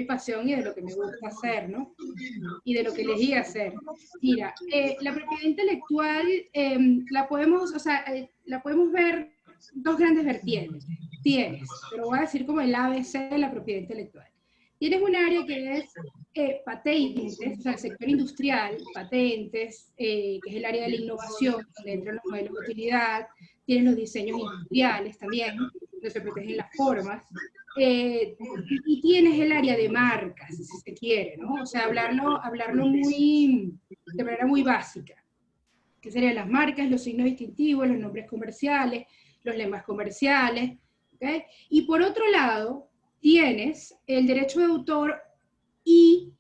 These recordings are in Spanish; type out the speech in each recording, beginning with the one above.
mi pasión y de lo que me gusta hacer, ¿no? Y de lo que elegí hacer. Mira, la propiedad intelectual la podemos, o sea, la podemos ver dos grandes vertientes. Tienes, pero voy a decir como el ABC de la propiedad intelectual. Tienes un área que es patentes, o sea, el sector industrial, patentes, que es el área de la innovación, donde entran los modelos de utilidad, tienes los diseños industriales también, donde se protegen las formas, y tienes el área de marcas, si se quiere, ¿no? O sea, hablarlo muy, de manera muy básica, que serían las marcas, los signos distintivos, los nombres comerciales, los lemas comerciales, ¿okay? Y por otro lado, tienes el derecho de autor y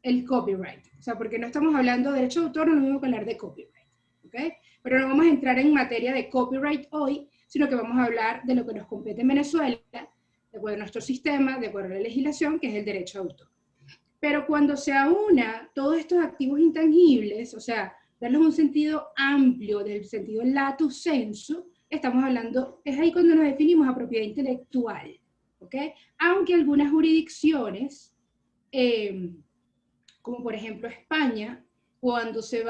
el copyright. O sea, porque no estamos hablando de derecho de autor, no es lo mismo que hablar de copyright, ¿okay? Pero no vamos a entrar en materia de copyright hoy, sino que vamos a hablar de lo que nos compete en Venezuela, de acuerdo a nuestro sistema, de acuerdo a la legislación, que es el derecho de autor. Pero cuando se aúna todos estos activos intangibles, o sea, darles un sentido amplio, del sentido lato sensu, estamos hablando, es ahí cuando nos definimos a propiedad intelectual, ¿ok? Aunque algunas jurisdicciones, como por ejemplo España, cuando se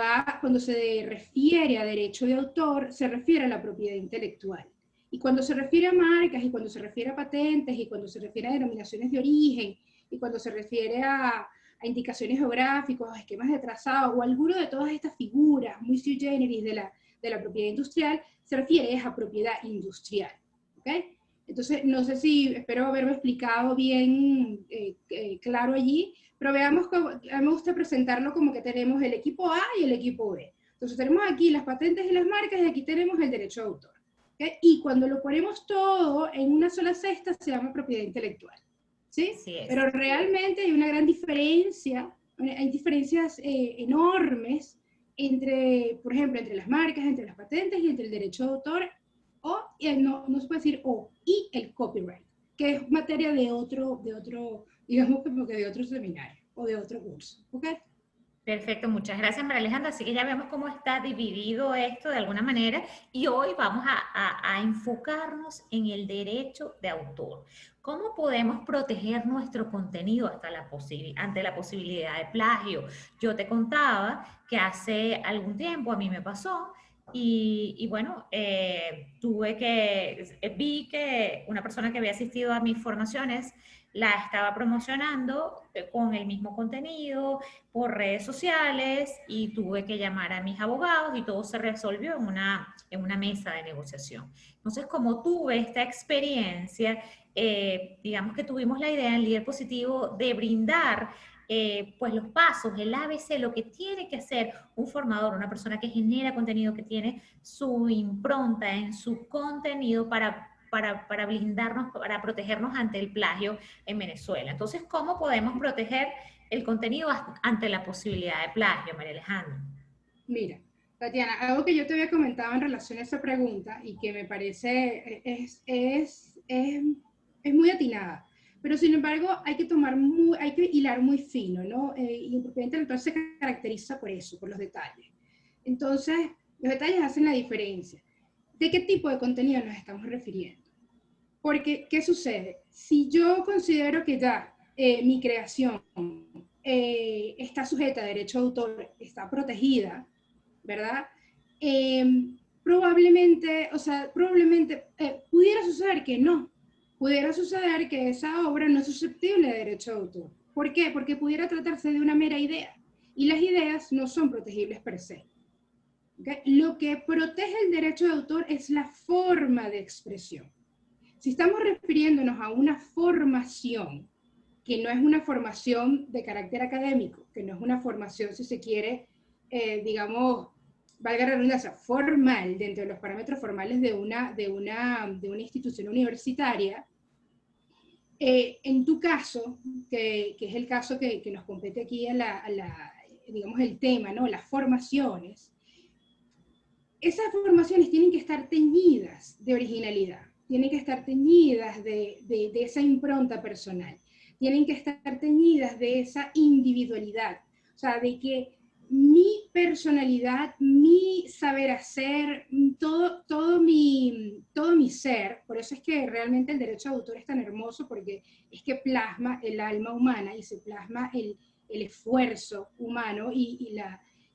refiere a derecho de autor, se refiere a la propiedad intelectual. Y cuando se refiere a marcas, y cuando se refiere a patentes, y cuando se refiere a denominaciones de origen, y cuando se refiere a indicaciones geográficas, a esquemas de trazado, o alguno de todas estas figuras muy sui generis de la propiedad industrial, se refiere a propiedad industrial. ¿Okay? Entonces, no sé si, espero haberme explicado bien claro allí, pero veamos, a mí me gusta presentarlo como que tenemos el equipo A y el equipo B. Entonces tenemos aquí las patentes y las marcas, y aquí tenemos el derecho de autor. ¿Okay? Y cuando lo ponemos todo en una sola cesta, se llama propiedad intelectual. ¿Sí? Así es. Pero realmente hay una gran diferencia, hay diferencias enormes entre, por ejemplo, entre las marcas, entre las patentes y entre el derecho de autor, o, no se puede decir o, y el copyright, que es materia de otro, digamos como que de otro seminario o de otro curso. ¿Ok? Perfecto, muchas gracias María Alejandra. Así que ya vemos cómo está dividido esto de alguna manera y hoy vamos a enfocarnos en el derecho de autor. ¿Cómo podemos proteger nuestro contenido ante la posibilidad de plagio? Yo te contaba que hace algún tiempo a mí me pasó y bueno, vi que una persona que había asistido a mis formaciones la estaba promocionando con el mismo contenido por redes sociales y tuve que llamar a mis abogados y todo se resolvió en una mesa de negociación. Entonces, como tuve esta experiencia, digamos que tuvimos la idea en Líder Positivo de brindar pues los pasos, el ABC, lo que tiene que hacer un formador, una persona que genera contenido, que tiene su impronta en su contenido para blindarnos, para protegernos ante el plagio en Venezuela. Entonces, ¿cómo podemos proteger el contenido ante la posibilidad de plagio, María Alejandra? Mira, Tatiana, algo que yo te había comentado en relación a esa pregunta y que me parece es muy atinada, pero sin embargo hay que hilar muy fino, ¿no? Y en propiedad intelectual se caracteriza por eso, por los detalles. Entonces, los detalles hacen la diferencia. ¿De qué tipo de contenido nos estamos refiriendo? Porque, ¿qué sucede? Si yo considero que ya mi creación está sujeta a derecho de autor, está protegida, ¿verdad? Probablemente pudiera suceder que no. Pudiera suceder que esa obra no es susceptible de derecho de autor. ¿Por qué? Porque pudiera tratarse de una mera idea. Y las ideas no son protegibles per se. ¿Okay? Lo que protege el derecho de autor es la forma de expresión. Si estamos refiriéndonos a una formación, que no es una formación de carácter académico, que no es una formación, si se quiere, digamos, valga la redundancia, formal, dentro de los parámetros formales de una institución universitaria, en tu caso, que es el caso que nos compete aquí digamos, el tema, ¿no? Las formaciones, esas formaciones tienen que estar teñidas de originalidad, tienen que estar teñidas de esa impronta personal, tienen que estar teñidas de esa individualidad, o sea, de que mi personalidad, mi saber hacer, todo mi ser. Por eso es que realmente el derecho de autor es tan hermoso, porque es que plasma el alma humana y se plasma el esfuerzo humano y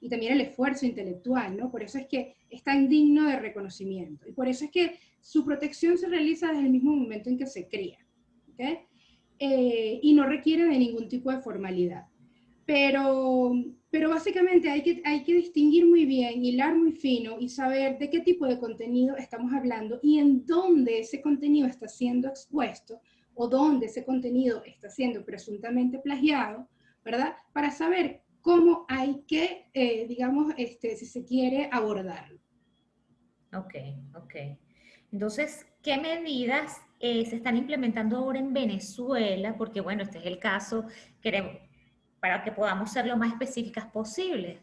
también el esfuerzo intelectual, ¿no? Por eso es que es tan digno de reconocimiento. Y por eso es que su protección se realiza desde el mismo momento en que se cría, ¿okay? Y no requiere de ningún tipo de formalidad. Pero básicamente hay que distinguir muy bien, hilar muy fino y saber de qué tipo de contenido estamos hablando y en dónde ese contenido está siendo expuesto o dónde ese contenido está siendo presuntamente plagiado, ¿verdad? Para saber cómo hay que, digamos, si se quiere, abordarlo. Ok, ok. Entonces, ¿qué medidas se están implementando ahora en Venezuela? Porque bueno, este es el caso, queremos, para que podamos ser lo más específicas posible.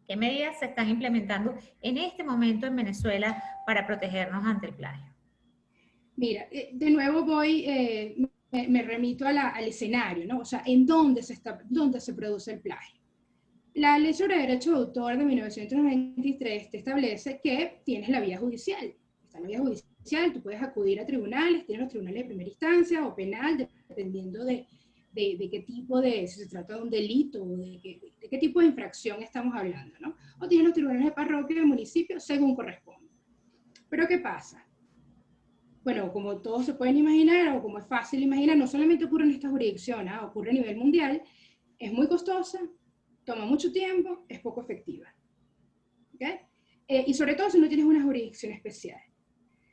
¿Qué medidas se están implementando en este momento en Venezuela para protegernos ante el plagio? Mira, de nuevo me remito al escenario, ¿no? O sea, ¿en dónde se produce el plagio? La Ley sobre Derecho de Autor de 1993 te establece que tienes la vía judicial. Está la vía judicial, tú puedes acudir a tribunales, tienes los tribunales de primera instancia o penal, dependiendo de qué tipo si se trata de un delito o de qué tipo de infracción estamos hablando, ¿no? O tienes los tribunales de parroquia, de municipio, según corresponde. Pero ¿qué pasa? Bueno, como todos se pueden imaginar, o como es fácil imaginar, no solamente ocurre en esta jurisdicción, ocurre a nivel mundial, es muy costosa, toma mucho tiempo, es poco efectiva. ¿Okay? Y sobre todo si no tienes una jurisdicción especial.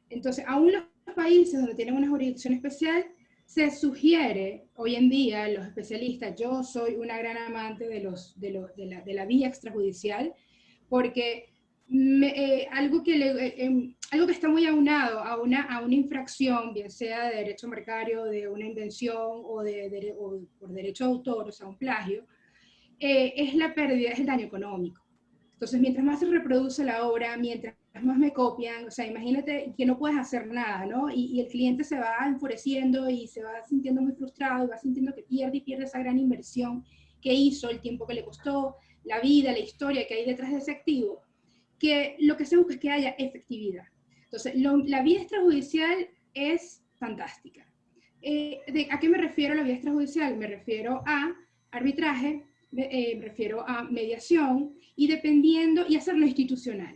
Entonces, aún los países donde tienen una jurisdicción especial, se sugiere hoy en día, los especialistas, yo soy una gran amante de la vía extrajudicial, porque algo que está muy aunado a una infracción, bien sea de derecho marcario, de una invención o por derecho de autor, o sea, un plagio, es la pérdida, es el daño económico. Entonces, mientras más se reproduce la obra, mientras más me copian, o sea, imagínate que no puedes hacer nada, ¿no? Y el cliente se va enfureciendo y se va sintiendo muy frustrado y va sintiendo que pierde esa gran inversión que hizo, el tiempo que le costó, la vida, la historia que hay detrás de ese activo, que lo que se busca es que haya efectividad. Entonces, la vía extrajudicial es fantástica. ¿A qué me refiero a la vía extrajudicial? Me refiero a arbitraje, me refiero a mediación y hacerlo institucional.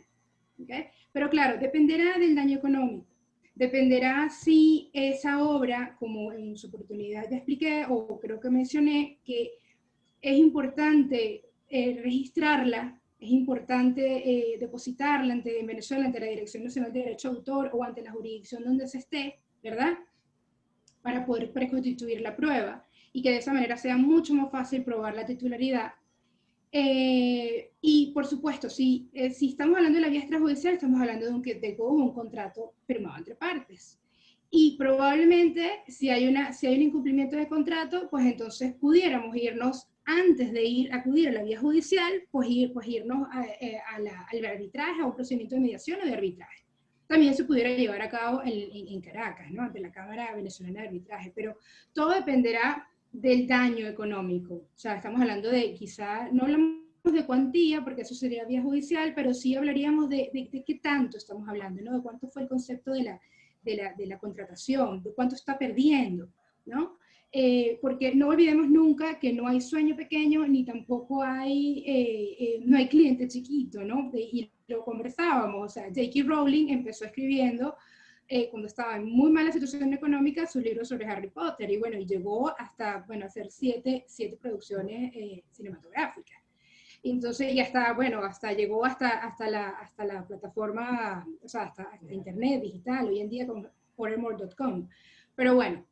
¿Okay? Pero claro, dependerá del daño económico. Dependerá si esa obra, como en su oportunidad ya expliqué, o creo que mencioné, que es importante registrarla, es importante depositarla en Venezuela, ante la Dirección Nacional de Derecho de Autor o ante la jurisdicción donde se esté, ¿verdad? Para poder preconstituir la prueba y que de esa manera sea mucho más fácil probar la titularidad. Y por supuesto, si estamos hablando de la vía extrajudicial, estamos hablando de un contrato firmado entre partes. Y probablemente si hay un incumplimiento de contrato, pues entonces pudiéramos irnos, antes de acudir a la vía judicial, pues irnos al arbitraje, a un procedimiento de mediación o de arbitraje. También se pudiera llevar a cabo en Caracas, ¿no? Ante la Cámara Venezolana de Arbitraje, pero todo dependerá del daño económico. O sea, estamos hablando de quizá, no hablamos de cuantía, porque eso sería vía judicial, pero sí hablaríamos de qué tanto estamos hablando, ¿no? De cuánto fue el concepto de la contratación, de cuánto está perdiendo, ¿no? Porque no olvidemos nunca que no hay sueño pequeño, ni tampoco no hay cliente chiquito, ¿no? Y lo conversábamos, o sea, J.K. Rowling empezó escribiendo cuando estaba en muy mala situación económica, sus libros sobre Harry Potter, y bueno, y llegó hasta, bueno, hacer siete producciones cinematográficas. Entonces, y llegó hasta la plataforma, o sea, hasta internet digital, hoy en día con Pottermore.com. Pero bueno,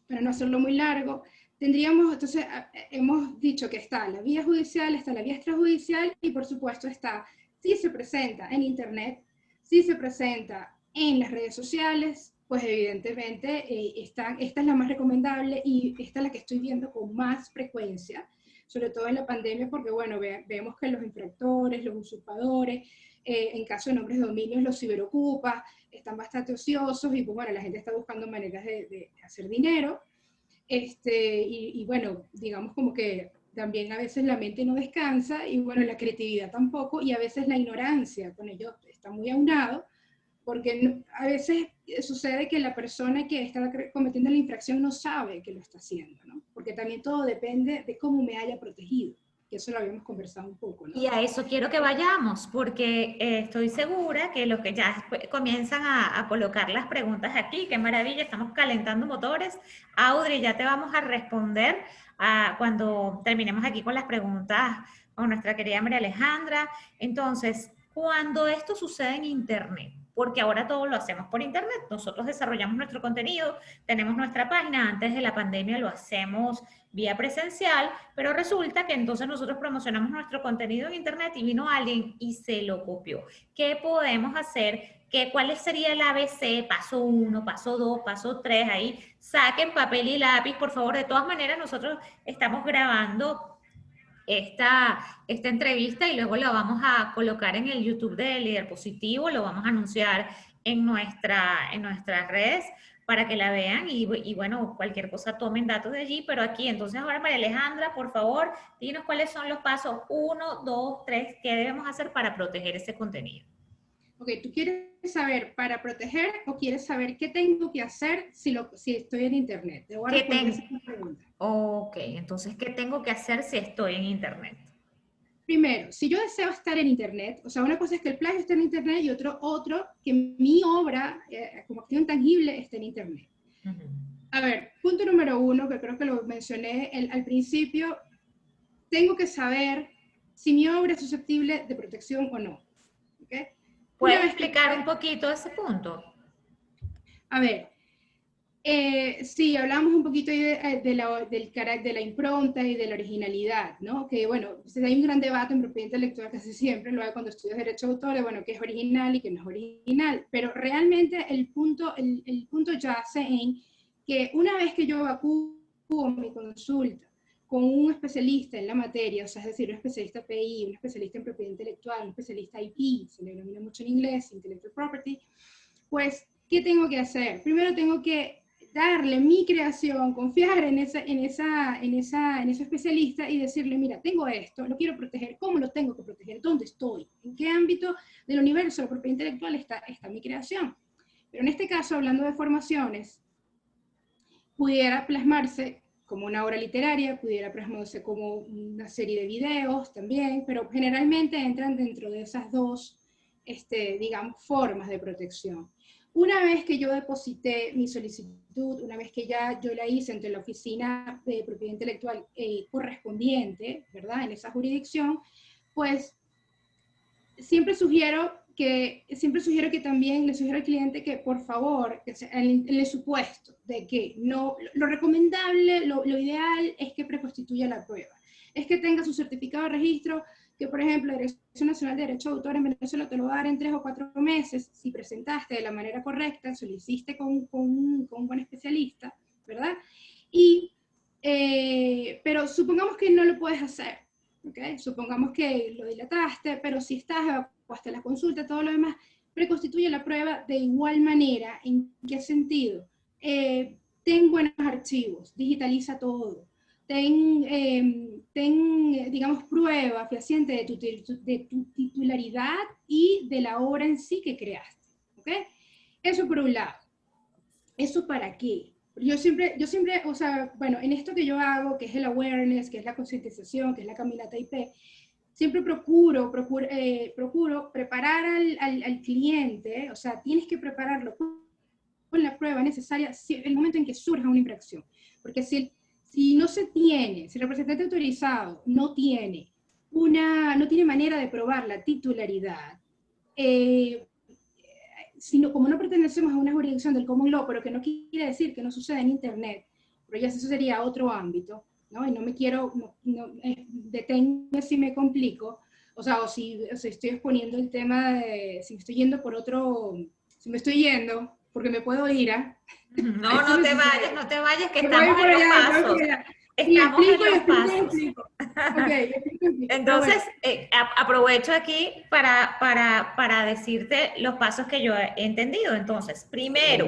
para no hacerlo muy largo, entonces, hemos dicho que está la vía judicial, está la vía extrajudicial, y por supuesto está, si se presenta en internet, si se presenta en las redes sociales, pues evidentemente esta es la más recomendable y esta es la que estoy viendo con más frecuencia, sobre todo en la pandemia, porque bueno, vemos que los infractores, los usurpadores, en caso de nombres de dominios, los ciberocupas, están bastante ociosos y pues bueno, la gente está buscando maneras de hacer dinero. Y bueno, digamos como que también a veces la mente no descansa y bueno, la creatividad tampoco, y a veces la ignorancia con ello está muy aunado, porque a veces sucede que la persona que está cometiendo la infracción no sabe que lo está haciendo, ¿no? Porque también todo depende de cómo me haya protegido, que eso lo habíamos conversado un poco, ¿no? Y a eso quiero que vayamos, porque estoy segura que los que ya comienzan a colocar las preguntas aquí, qué maravilla, estamos calentando motores. Audrey, ya te vamos a responder cuando terminemos aquí con las preguntas con nuestra querida María Alejandra. Entonces, cuando esto sucede en Internet, porque ahora todo lo hacemos por Internet, nosotros desarrollamos nuestro contenido, tenemos nuestra página, antes de la pandemia lo hacemos vía presencial, pero resulta que entonces nosotros promocionamos nuestro contenido en Internet y vino alguien y se lo copió. ¿Qué podemos hacer? ¿Cuál sería el ABC? Paso 1, paso 2, paso 3, ahí saquen papel y lápiz, por favor. De todas maneras, nosotros estamos grabando esta entrevista y luego la vamos a colocar en el YouTube de Líder Positivo, lo vamos a anunciar en nuestras redes para que la vean y bueno, cualquier cosa tomen datos de allí, pero aquí, entonces ahora María Alejandra, por favor, dinos cuáles son los pasos 1, 2, 3, qué debemos hacer para proteger ese contenido. Ok, ¿tú quieres saber para proteger o quieres saber qué tengo que hacer si estoy en Internet? Te voy a responder esa pregunta. Ok, entonces, ¿qué tengo que hacer si estoy en Internet? Primero, si yo deseo estar en Internet, o sea, una cosa es que el plagio esté en Internet y otro que mi obra, como activo intangible, esté en Internet. A ver, punto número 1, que creo que lo mencioné al principio, tengo que saber si mi obra es susceptible de protección o no. ¿Okay? ¿Puedes explicar un poquito ese punto? A ver, sí, hablamos un poquito de la impronta y de la originalidad, ¿no? Que bueno, hay un gran debate en propiedad intelectual casi siempre, lo hay cuando estudias derecho de autor, bueno, qué es original y qué no es original, pero realmente el punto yace en que una vez que yo acudo a mi consulta con un especialista en la materia, o sea, es decir, un especialista PI, un especialista en propiedad intelectual, un especialista IP, se le denomina mucho en inglés, Intellectual Property, pues, ¿qué tengo que hacer? Primero tengo que darle mi creación, confiar en ese especialista y decirle, mira, tengo esto, lo quiero proteger, ¿cómo lo tengo que proteger? ¿Dónde estoy? ¿En qué ámbito del universo de la propiedad intelectual está mi creación? Pero en este caso, hablando de formaciones, pudiera plasmarse como una obra literaria, pudiera plasmarse como una serie de videos también, pero generalmente entran dentro de esas dos, digamos, formas de protección. Una vez que yo deposité mi solicitud, una vez que ya yo la hice ante la oficina de propiedad intelectual correspondiente, ¿verdad?, en esa jurisdicción, pues siempre sugiero que también le sugiero al cliente que por favor, en el supuesto de que no, lo recomendable, lo ideal es que preconstituya la prueba, es que tenga su certificado de registro, que por ejemplo la Dirección Nacional de Derecho de Autor en Venezuela te lo va a dar en 3 o 4 meses, si presentaste de la manera correcta, si lo hiciste con un buen especialista, ¿verdad? Pero supongamos que no lo puedes hacer, ¿ok? Supongamos que lo dilataste, pero si evacuaste la consulta, todo lo demás, preconstituye la prueba de igual manera. ¿En qué sentido? Ten buenos archivos, digitaliza todo. Ten, digamos, prueba fehaciente de tu titularidad y de la obra en sí que creaste, ¿ok? Eso por un lado. ¿Eso para qué? Yo siempre, o sea, bueno, en esto que yo hago, que es el awareness, que es la concientización, que es la caminata IP, siempre procuro preparar al cliente, o sea, tienes que prepararlo con la prueba necesaria en el momento en que surja una infracción. Porque si no se tiene, si el representante autorizado no tiene manera de probar la titularidad, sino como no pertenecemos a una jurisdicción del common law, pero que no quiere decir que no suceda en Internet, pero ya eso sería otro ámbito, ¿no? Y no me quiero, deténme si me complico, o sea, o si estoy exponiendo el tema de, si me estoy yendo porque me puedo ir a... No te vayas, que estamos en los pasos. Estamos en los pasos. Okay, entonces, aprovecho aquí para decirte los pasos que yo he entendido. Entonces, primero,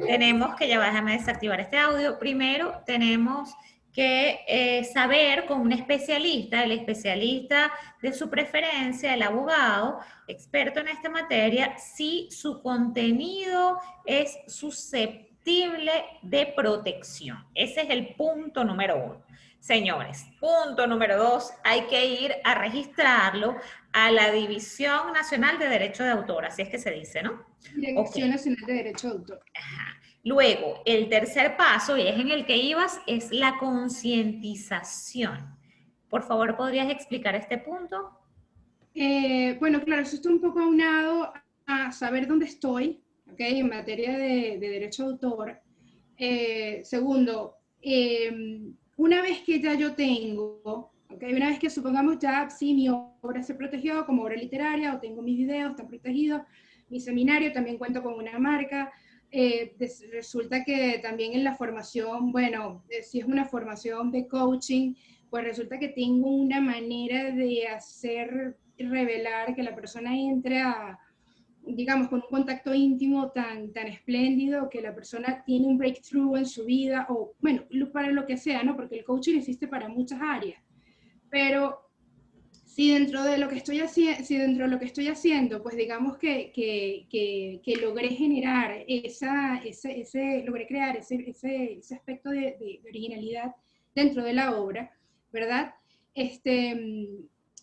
tenemos que, déjame desactivar este audio, primero tenemos que saber con un especialista, el especialista de su preferencia, el abogado, experto en esta materia, si su contenido es susceptible de protección. Ese es el punto número 1. Señores, punto número 2, hay que ir a registrarlo a la División Nacional de Derecho de Autor, así es que se dice, ¿no? Dirección Nacional de Derecho de Autor. Ajá. Luego, el tercer paso, y es en el que ibas, es la concientización. Por favor, ¿podrías explicar este punto? Bueno, claro, eso está un poco aunado a saber dónde estoy, ¿ok? En materia de derecho de autor. Segundo, una vez que ya yo tengo, ¿okay? Una vez que supongamos ya, sí, mi obra se protegió como obra literaria, o tengo mis videos, están protegidos, mi seminario, también cuento con una marca, resulta que también en la formación, bueno, si es una formación de coaching, pues resulta que tengo una manera de hacer revelar que la persona entre a, digamos, con un contacto íntimo tan espléndido, que la persona tiene un breakthrough en su vida, o bueno, para lo que sea, ¿no? Porque el coaching existe para muchas áreas. Pero si dentro de lo que estoy haciendo, pues digamos que logré generar logré crear ese aspecto de originalidad dentro de la obra, ¿verdad?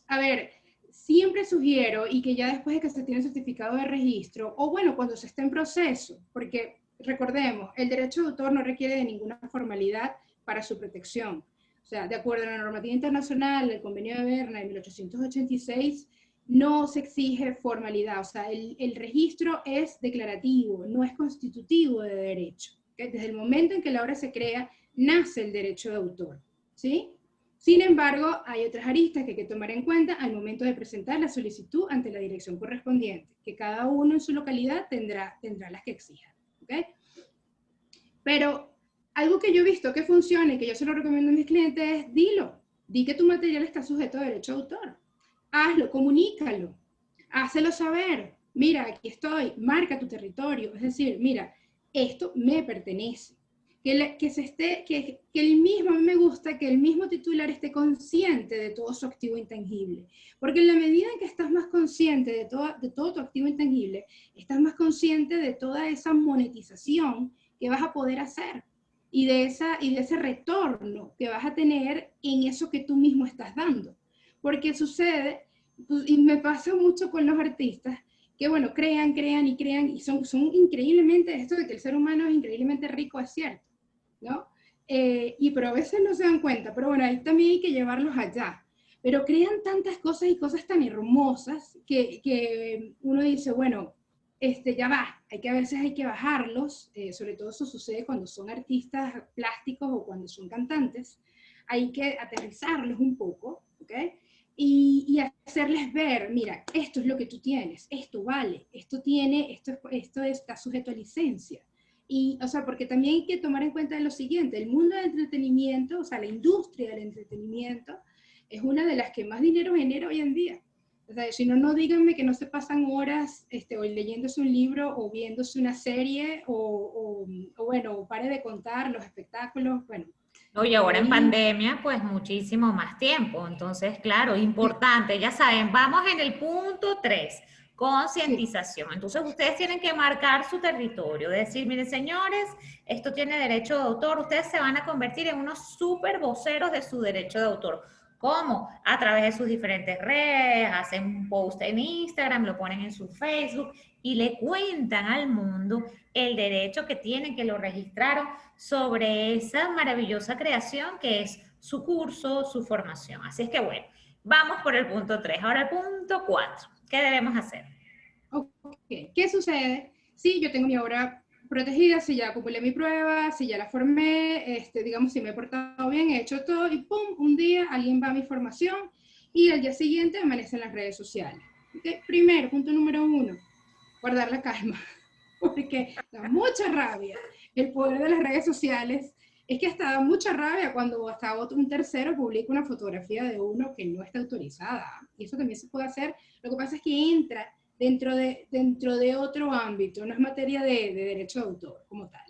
A ver, siempre sugiero, y que ya después de que se tiene certificado de registro, o bueno, cuando se está en proceso, porque recordemos, el derecho de autor no requiere de ninguna formalidad para su protección. O sea, de acuerdo a la normativa internacional, el convenio de Berna de 1886, no se exige formalidad. O sea, el registro es declarativo, no es constitutivo de derecho. ¿Okay? Desde el momento en que la obra se crea, nace el derecho de autor. ¿Sí? Sin embargo, hay otras aristas que hay que tomar en cuenta al momento de presentar la solicitud ante la dirección correspondiente, que cada uno en su localidad tendrá las que exija. ¿Okay? Pero algo que yo he visto que funciona y que yo se lo recomiendo a mis clientes es dilo. Di que tu material está sujeto a derecho de autor. Hazlo, comunícalo. Hácelo saber. Mira, aquí estoy. Marca tu territorio. Es decir, mira, esto me pertenece. Que el mismo, a mí me gusta que el mismo titular esté consciente de todo su activo intangible. Porque en la medida en que estás más consciente de todo tu activo intangible, estás más consciente de toda esa monetización que vas a poder hacer y de ese retorno que vas a tener en eso que tú mismo estás dando. Porque sucede, pues, y me pasa mucho con los artistas, que bueno, crean y son increíblemente, esto de que el ser humano es increíblemente rico, es cierto, ¿no? Pero a veces no se dan cuenta, pero bueno, ahí también hay que llevarlos allá. Pero crean tantas cosas y cosas tan hermosas que uno dice, bueno, ya va, a veces hay que bajarlos, sobre todo eso sucede cuando son artistas plásticos o cuando son cantantes, hay que aterrizarlos un poco, ¿ok? Y hacerles ver, mira, esto es lo que tú tienes, esto vale, esto está sujeto a licencia. Y, o sea, porque también hay que tomar en cuenta lo siguiente, el mundo del entretenimiento, o sea, la industria del entretenimiento, es una de las que más dinero genera hoy en día. O sea, si no, no díganme que no se pasan horas o leyéndose un libro o viéndose una serie o bueno, pare de contar los espectáculos, bueno. Oye, ahora en pandemia, pues muchísimo más tiempo. Entonces, claro, importante, ya saben, vamos en el punto 3, concientización. Entonces, ustedes tienen que marcar su territorio, decir, miren, señores, esto tiene derecho de autor, ustedes se van a convertir en unos súper voceros de su derecho de autor. ¿Cómo? A través de sus diferentes redes, hacen un post en Instagram, lo ponen en su Facebook y le cuentan al mundo el derecho que tienen, que lo registraron sobre esa maravillosa creación que es su curso, su formación. Así es que bueno, vamos por el punto 3. Ahora el punto 4. ¿Qué debemos hacer? Ok, ¿qué sucede? Sí, yo tengo mi obra protegida, si ya acumulé mi prueba, si ya la formé, digamos, si me he portado bien, he hecho todo, y pum, un día alguien va a mi formación y al día siguiente amanece en las redes sociales. ¿Okay? Primero, punto número 1, guardar la calma, porque da mucha rabia. El poder de las redes sociales es que hasta da mucha rabia cuando hasta un tercero publica una fotografía de uno que no está autorizada. Y eso también se puede hacer. Lo que pasa es que entra dentro de otro ámbito, no es materia de derecho de autor como tal.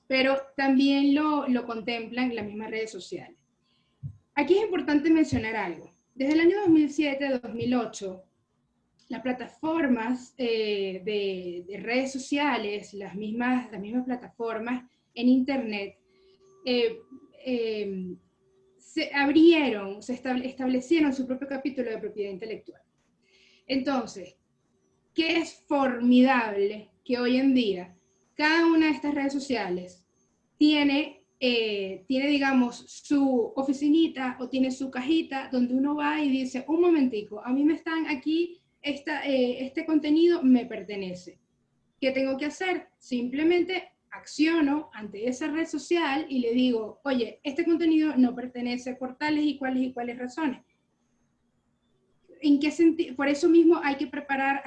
pero también lo contemplan las mismas redes sociales. Aquí es importante mencionar algo. Desde el año 2007-2008, las plataformas de redes sociales, las mismas plataformas en Internet, se abrieron, establecieron su propio capítulo de propiedad intelectual. Entonces, ¿qué es formidable? Que hoy en día cada una de estas redes sociales tiene, digamos, su oficinita o tiene su cajita donde uno va y dice, un momentico, a mí me están aquí, este contenido me pertenece. ¿Qué tengo que hacer? Simplemente acciono ante esa red social y le digo, oye, este contenido no pertenece por tales y cuáles razones. ¿En qué sentido? Por eso mismo hay que preparar,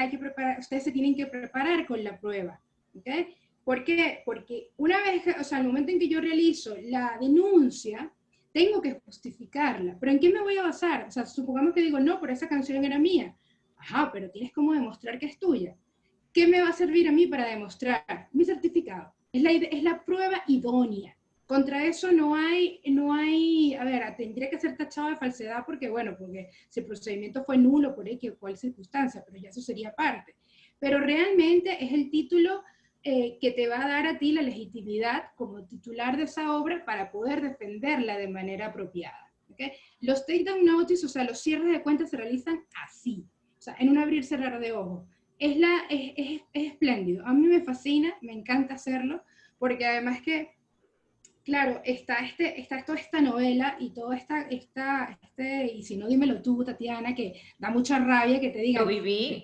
ustedes se tienen que preparar con la prueba, ¿ok? ¿Por qué? Porque una vez, o sea, al momento en que yo realizo la denuncia, tengo que justificarla. ¿Pero en qué me voy a basar? O sea, supongamos que digo, no, pero esa canción era mía. Ajá, pero tienes como demostrar que es tuya. ¿Qué me va a servir a mí para demostrar? Mi certificado. Es la prueba idónea. Contra eso no hay, a ver, tendría que ser tachado de falsedad porque, bueno, porque si el procedimiento fue nulo por X o cual circunstancia, pero ya eso sería parte. Pero realmente es el título que te va a dar a ti la legitimidad como titular de esa obra para poder defenderla de manera apropiada. ¿Okay? Los takedown notices, o sea, los cierres de cuentas se realizan así, o sea, en un abrir y cerrar de ojos. Es espléndido, a mí me fascina, me encanta hacerlo, porque además que claro, está toda esta novela y todo y si no, dímelo tú, Tatiana, que da mucha rabia que te digan. Lo viví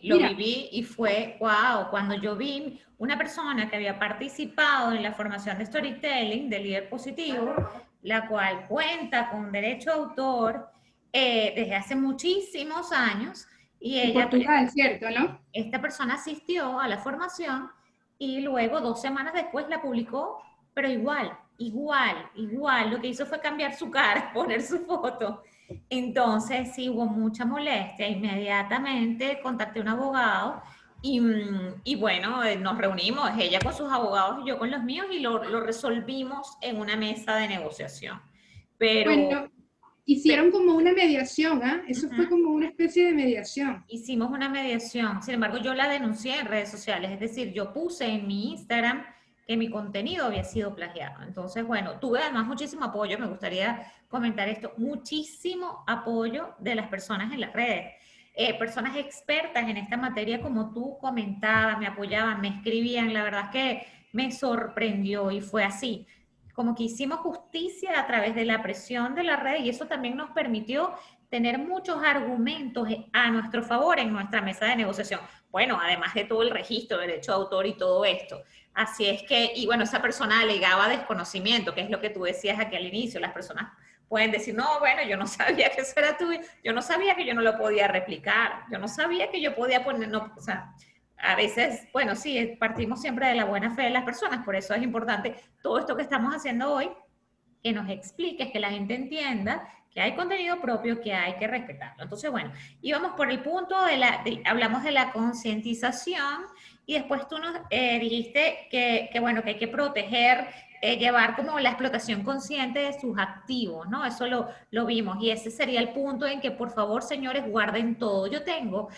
y fue, wow, cuando yo vi una persona que había participado en la formación de storytelling, de líder positivo, la cual cuenta con derecho de autor desde hace muchísimos años, y En ella, Portugal, ¿cierto, no? esta persona asistió a la formación y luego 2 semanas después la publicó, pero igual, lo que hizo fue cambiar su cara, poner su foto. Entonces sí hubo mucha molestia, inmediatamente contacté a un abogado y bueno, nos reunimos, ella con sus abogados y yo con los míos y lo resolvimos en una mesa de negociación. Pero... Bueno, hicieron como una mediación, ¿ah? Eso fue Uh-huh. como una especie de mediación. Hicimos una mediación, sin embargo yo la denuncié en redes sociales, es decir, yo puse en mi Instagram que mi contenido había sido plagiado. Entonces, bueno, tuve además muchísimo apoyo, me gustaría comentar esto, muchísimo apoyo de las personas en las redes, personas expertas en esta materia como tú comentabas, me apoyaban, me escribían, la verdad es que me sorprendió y fue así. Como que hicimos justicia a través de la presión de la red y eso también nos permitió tener muchos argumentos a nuestro favor en nuestra mesa de negociación. Bueno, además de todo el registro de derecho de autor y todo esto. Así es que, y bueno, esa persona alegaba desconocimiento, que es lo que tú decías aquí al inicio. Las personas pueden decir, no, bueno, yo no sabía que eso era tuyo, yo no sabía que yo no lo podía replicar, yo no sabía que yo podía poner, no, o sea, a veces, bueno, sí, partimos siempre de la buena fe de las personas, por eso es importante todo esto que estamos haciendo hoy, que nos expliques, que la gente entienda que hay contenido propio que hay que respetarlo. Entonces, bueno, íbamos por el punto hablamos de la concientización y después tú nos dijiste bueno, que hay que proteger, llevar como la explotación consciente de sus activos, ¿no? Eso lo vimos y ese sería el punto en que, por favor, señores, guarden todo. Yo tengo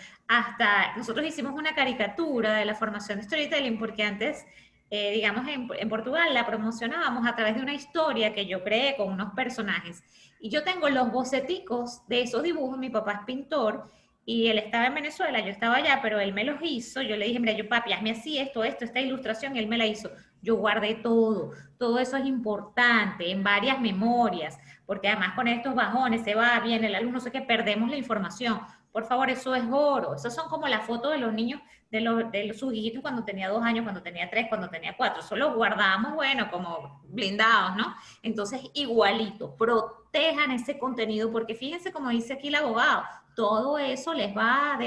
nosotros hicimos una caricatura de la formación de storytelling porque antes digamos, en Portugal la promocionábamos a través de una historia que yo creé con unos personajes. Y yo tengo los boceticos de esos dibujos, mi papá es pintor, y él estaba en Venezuela, yo estaba allá, pero él me los hizo, yo le dije, mira, yo papi, hazme así, esta ilustración, y él me la hizo. Yo guardé todo eso es importante, en varias memorias, porque además con estos bajones se va, viene el alumno, no sé qué, perdemos la información. Por favor, eso es oro. Esas son como las fotos de los niños, de sus hijitos cuando tenía 2 años, cuando tenía 3, cuando tenía 4. Eso lo guardábamos, bueno, como blindados, ¿no? Entonces, igualito, protejan ese contenido, porque fíjense como dice aquí el abogado, todo eso les va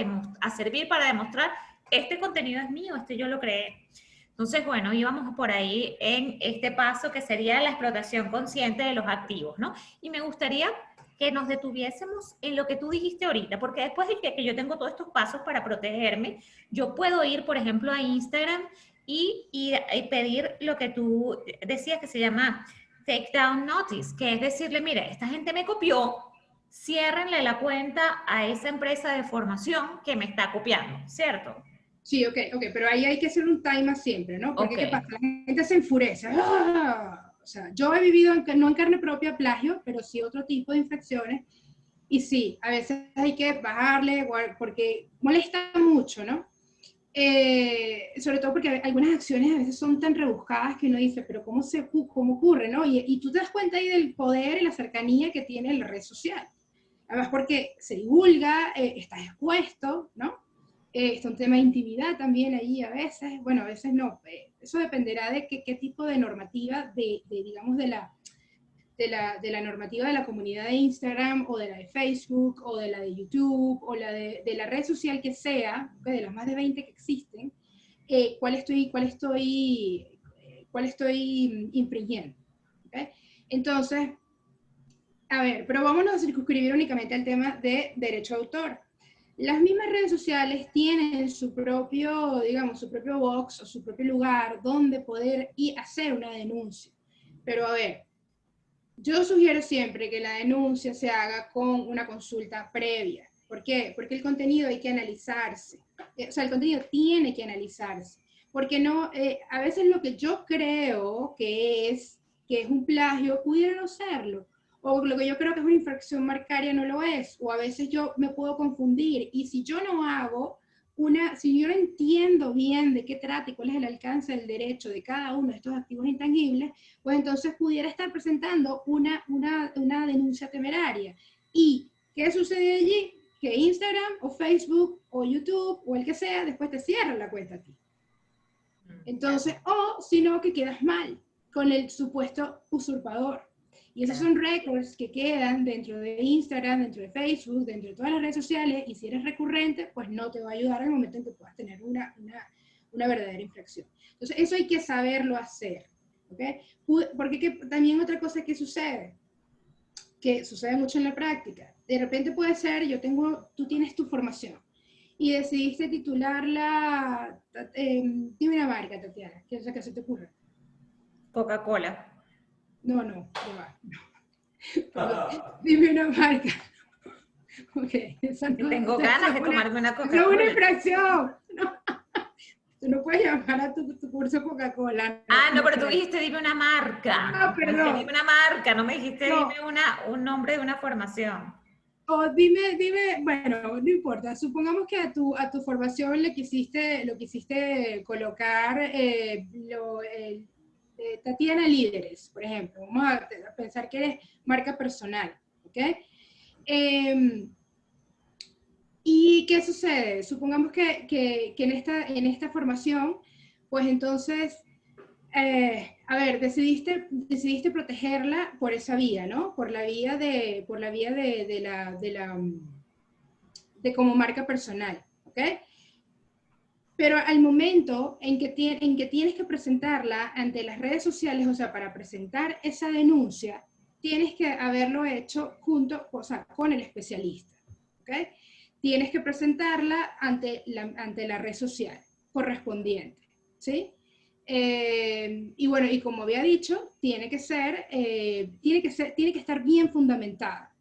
a servir para demostrar, este contenido es mío, yo lo creé. Entonces, bueno, íbamos por ahí en este paso que sería la explotación consciente de los activos, ¿no? Y me gustaría que nos detuviésemos en lo que tú dijiste ahorita, porque después de que yo tengo todos estos pasos para protegerme, yo puedo ir, por ejemplo, a Instagram y pedir lo que tú decías que se llama take down notice, que es decirle, mire, esta gente me copió, ciérrenle la cuenta a esa empresa de formación que me está copiando, ¿cierto? Sí, ok, pero ahí hay que hacer un timer siempre, ¿no? Porque ¿qué pasa? La gente se enfurece. ¡Ah! O sea, yo he vivido, no en carne propia plagio, pero sí otro tipo de infracciones. Y sí, a veces hay que bajarle, porque molesta mucho, ¿no? Sobre todo porque algunas acciones a veces son tan rebuscadas que uno dice, pero ¿cómo ocurre, no? Y tú te das cuenta ahí del poder y la cercanía que tiene la red social. Además porque se divulga, estás expuesto, ¿no? Está un tema de intimidad también ahí a veces, bueno, a veces no, eso dependerá de qué tipo de normativa, digamos, de la normativa de la comunidad de Instagram, o de la de Facebook, o de la de YouTube, o de la red social que sea, de las más de 20 que existen, cuál estoy infringiendo. ¿Okay? Entonces, a ver, pero vámonos a circunscribir únicamente al tema de derecho de autor. Las mismas redes sociales tienen su propio, digamos, su propio box o su propio lugar donde poder hacer una denuncia. Pero a ver, yo sugiero siempre que la denuncia se haga con una consulta previa. ¿Por qué? Porque el contenido hay que analizarse. O sea, el contenido tiene que analizarse. Porque no, a veces lo que yo creo que es un plagio pudiera no serlo. O lo que yo creo que es una infracción marcaria no lo es. O a veces yo me puedo confundir. Y si yo no hago si yo no entiendo bien de qué trata y cuál es el alcance del derecho de cada uno de estos activos intangibles, pues entonces pudiera estar presentando una denuncia temeraria. ¿Y qué sucede allí? Que Instagram o Facebook o YouTube o el que sea, después te cierra la cuenta a ti. Entonces, o si no, que quedas mal con el supuesto usurpador. Y esos son records que quedan dentro de Instagram, dentro de Facebook, dentro de todas las redes sociales, y si eres recurrente, pues no te va a ayudar al momento en que puedas tener una verdadera infracción. Entonces, eso hay que saberlo hacer. ¿Okay? Porque también otra cosa que sucede mucho en la práctica, de repente puede ser, tú tienes tu formación, y decidiste titularla, dime una marca, Tatiana, ¿qué se te ocurre? Coca-Cola. No, no. Dime una marca. Ok, esa no. Tengo ganas de tomarme una Coca-Cola. Es una infracción. No. Tú no puedes llamar a tu curso Coca-Cola. No, pero tú dijiste dime una marca. Perdón. Dime una marca, no me dijiste dime un nombre de una formación. O dime, bueno, no importa. Supongamos que a tu formación lo quisiste colocar Tatiana Líderes, por ejemplo. Vamos a pensar que eres marca personal, ¿ok? ¿Y qué sucede? Supongamos que en esta formación, pues entonces, a ver, decidiste protegerla por esa vía, ¿no? Por la vía de como marca personal, ¿ok? Pero al momento en que tienes que presentarla ante las redes sociales, o sea, para presentar esa denuncia, tienes que haberlo hecho con el especialista, ¿ok? Tienes que presentarla ante la red social correspondiente, ¿sí? Y bueno, y como había dicho, tiene que estar bien fundamentada.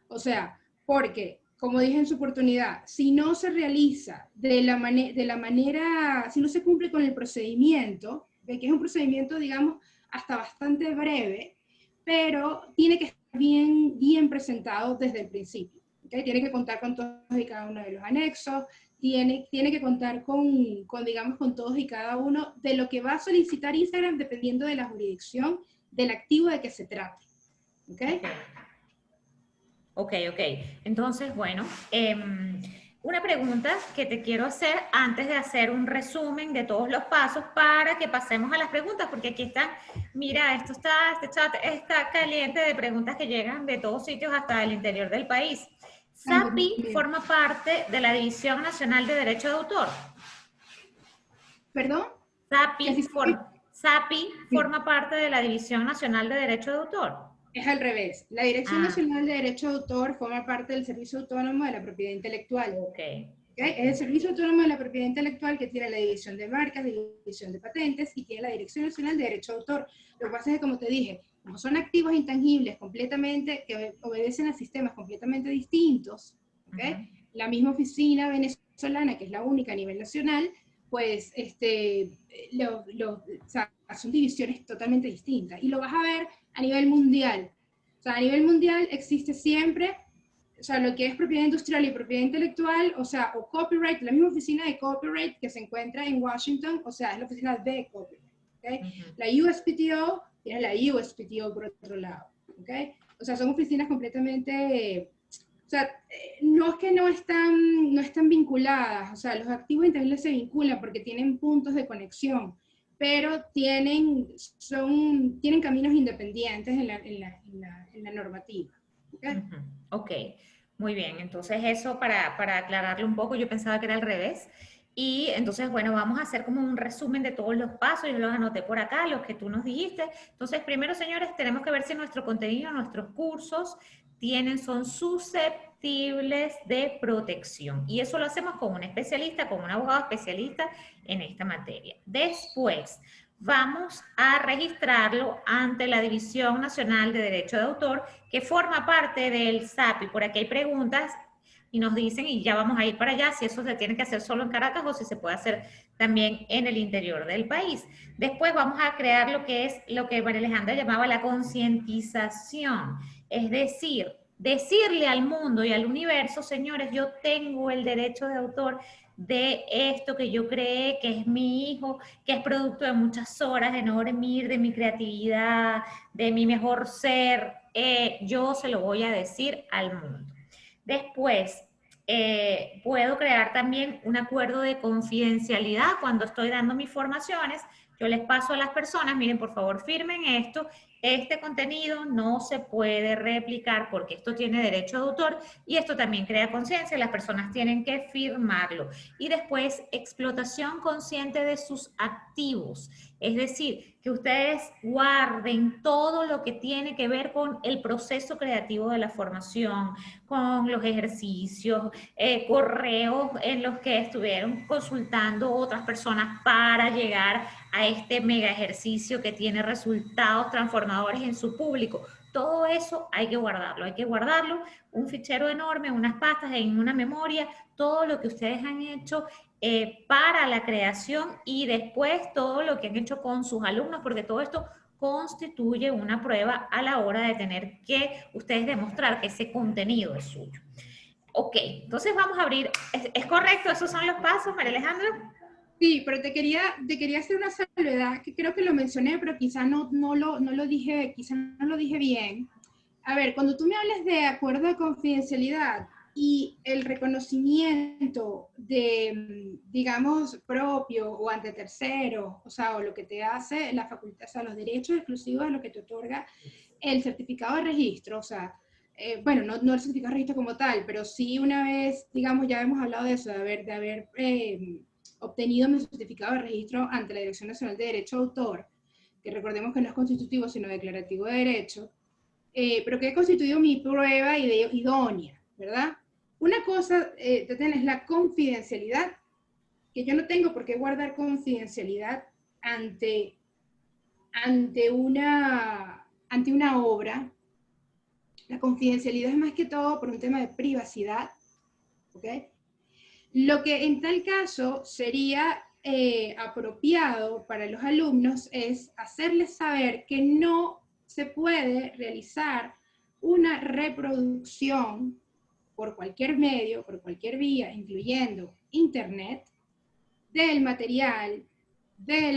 O sea, porque, como dije en su oportunidad, si no se realiza de la manera, si no se cumple con el procedimiento, que es un procedimiento, digamos, hasta bastante breve, pero tiene que estar bien presentado desde el principio. ¿Okay? Tiene que contar con todos y cada uno de los anexos, tiene que contar digamos, con todos y cada uno de lo que va a solicitar Instagram dependiendo de la jurisdicción del activo de que se trate. ¿Ok? Ok. Entonces, bueno, una pregunta que te quiero hacer antes de hacer un resumen de todos los pasos para que pasemos a las preguntas, porque aquí están, mira, este chat está caliente de preguntas que llegan de todos sitios hasta el interior del país. ¿SAPI forma parte de la División Nacional de Derecho de Autor? ¿Perdón? ¿SAPI forma parte de la División Nacional de Derecho de Autor? Es al revés. La Dirección Nacional de Derecho de Autor forma parte del Servicio Autónomo de la Propiedad Intelectual. Ok. ¿Okay? Es el Servicio Autónomo de la Propiedad Intelectual, que tiene la división de marcas, división de patentes, y tiene la Dirección Nacional de Derecho de Autor. Lo que pasa es que, como te dije, como son activos intangibles completamente, que obedecen a sistemas completamente distintos, ¿okay? La misma oficina venezolana, que es la única a nivel nacional, pues o sea, son divisiones totalmente distintas. Y lo vas a ver a nivel mundial. O sea, a nivel mundial existe siempre, o sea, lo que es propiedad industrial y propiedad intelectual, o sea, o copyright, la misma oficina de copyright que se encuentra en Washington, o sea, es la oficina de copyright, ¿okay? La USPTO tiene la USPTO por otro lado, ¿okay? O sea, son oficinas completamente, o sea, no es que no están vinculadas, o sea, los activos intangibles se vinculan porque tienen puntos de conexión, pero tienen caminos independientes en la normativa, ¿okay? Ok, muy bien. Entonces eso para aclararlo un poco, yo pensaba que era al revés. Y entonces, bueno, vamos a hacer como un resumen de todos los pasos. Yo los anoté por acá, los que tú nos dijiste. Entonces, primero, señores, tenemos que ver si nuestro contenido, nuestros cursos son susceptibles de protección. Y eso lo hacemos con un especialista, con un abogado especialista en esta materia. Después, vamos a registrarlo ante la División Nacional de Derecho de Autor, que forma parte del SAP. Y por aquí hay preguntas y nos dicen, y ya vamos a ir para allá, si eso se tiene que hacer solo en Caracas o si se puede hacer también en el interior del país. Después vamos a crear lo que es lo que María Alejandra llamaba la concientización, es decir, decirle al mundo y al universo, señores, yo tengo el derecho de autor de esto que yo creé, que es mi hijo, que es producto de muchas horas de no dormir, de mi creatividad, de mi mejor ser, yo se lo voy a decir al mundo. Después, puedo crear también un acuerdo de confidencialidad cuando estoy dando mis formaciones. Yo les paso a las personas, miren, por favor, firmen esto. Este contenido no se puede replicar porque esto tiene derecho de autor y esto también crea conciencia, las personas tienen que firmarlo. Y después, explotación consciente de sus activos, es decir, que ustedes guarden todo lo que tiene que ver con el proceso creativo de la formación, con los ejercicios, correos en los que estuvieron consultando otras personas para llegar a este mega ejercicio que tiene resultados transformadores en su público. Todo eso hay que guardarlo, un fichero enorme, unas pastas en una memoria, todo lo que ustedes han hecho para la creación y después todo lo que han hecho con sus alumnos, porque todo esto constituye una prueba a la hora de tener que ustedes demostrar que ese contenido es suyo. Ok, entonces vamos a abrir, ¿es correcto? ¿Esos son los pasos, María Alejandra? Sí, pero te quería hacer una salvedad, que creo que lo mencioné, pero quizá no lo dije bien. A ver, cuando tú me hablas de acuerdo de confidencialidad y el reconocimiento de, digamos, propio o ante terceros, o sea, o lo que te hace la facultad, o sea, los derechos exclusivos de lo que te otorga el certificado de registro, o sea, bueno, no el certificado de registro como tal, pero sí una vez, digamos, ya hemos hablado de eso, de haber obtenido mi certificado de registro ante la Dirección Nacional de Derecho de Autor, que recordemos que no es constitutivo, sino declarativo de derecho, pero que he constituido mi prueba idónea, ¿verdad? Una cosa, es la confidencialidad, que yo no tengo por qué guardar confidencialidad ante una obra. La confidencialidad es más que todo por un tema de privacidad, ¿ok? Lo que en tal caso sería apropiado para los alumnos es hacerles saber que no se puede realizar una reproducción por cualquier medio, por cualquier vía, incluyendo internet, del material, de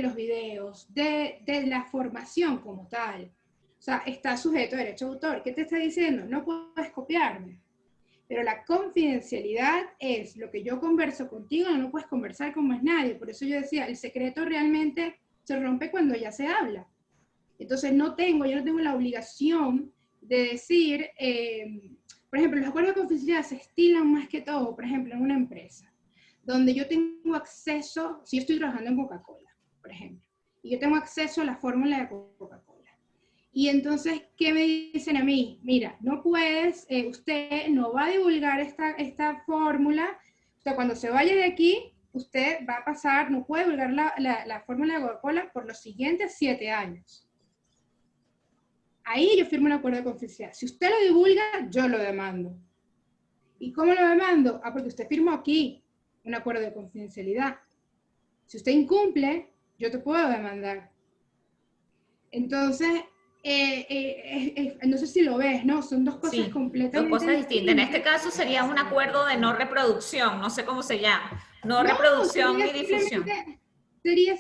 los videos, de la formación como tal. O sea, está sujeto a derecho de autor. ¿Qué te está diciendo? No puedes copiarme. Pero la confidencialidad es lo que yo converso contigo, no puedes conversar con más nadie. Por eso yo decía, el secreto realmente se rompe cuando ya se habla. Entonces yo no tengo la obligación de decir, por ejemplo, los acuerdos de confidencialidad se estilan más que todo, por ejemplo, en una empresa, donde yo tengo acceso, si yo estoy trabajando en Coca-Cola, por ejemplo, y yo tengo acceso a la fórmula de Coca-Cola. Y entonces, ¿qué me dicen a mí? Mira, no puedes, usted no va a divulgar esta fórmula O sea, cuando se vaya de aquí, usted va a pasar, no puede divulgar la fórmula de Coca-Cola por los siguientes 7 años. Ahí yo firmo un acuerdo de confidencialidad. Si usted lo divulga, yo lo demando. ¿Y cómo lo demando? Ah, porque usted firmó aquí un acuerdo de confidencialidad. Si usted incumple, yo te puedo demandar. Entonces, no sé si lo ves, ¿no? Son dos cosas Sí, completamente dos cosas distintas. En distintas. este caso sería un acuerdo de no reproducción, no sé cómo se llama. No No, reproducción ni difusión. sería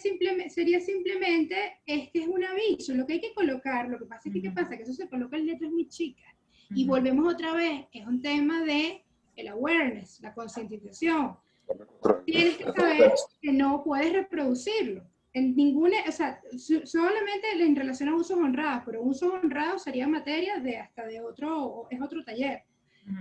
simplemente, es que es un aviso, lo que hay que colocar, lo que pasa es que, ¿qué pasa? Que eso se coloca en letras muy chicas. Y volvemos otra vez, es un tema de el awareness, la concientización. Tienes que saber que no puedes reproducirlo. En ninguna, o sea, solamente en relación a usos honrados, pero usos honrados sería materia de hasta de otro, es otro taller.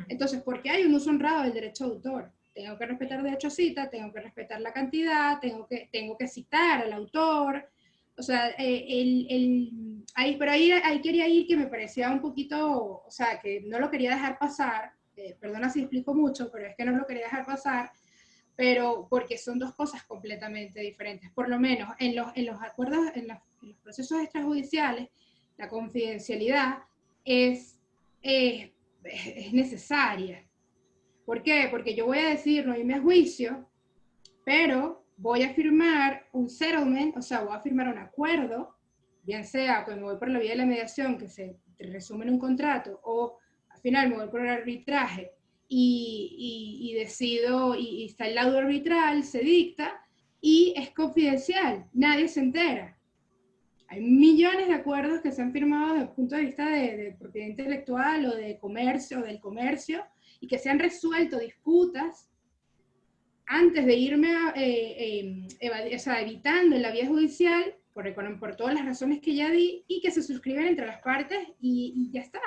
Entonces, ¿por qué hay un uso honrado del derecho de autor? Tengo que respetar el derecho a cita, tengo que respetar la cantidad, tengo que citar al autor. O sea, pero ahí quería ir que me parecía un poquito, o sea, que no lo quería dejar pasar. Perdona si explico mucho, pero es que no lo quería dejar pasar, pero porque son dos cosas completamente diferentes. Por lo menos en los acuerdos, en los procesos extrajudiciales, la confidencialidad es necesaria. ¿Por qué? Porque yo voy a decir, no irme a juicio, pero voy a firmar un settlement, o sea, voy a firmar un acuerdo, bien sea que me voy por la vía de la mediación, que se resume en un contrato, o al final me voy por el arbitraje y decido, y está el laudo arbitral, se dicta, y es confidencial, nadie se entera. Hay millones de acuerdos que se han firmado desde el punto de vista de propiedad intelectual o de comercio, o del comercio, y que se han resuelto disputas antes de irme o sea, evitando en la vía judicial, por todas las razones que ya di, y que se suscriben entre las partes y ya está.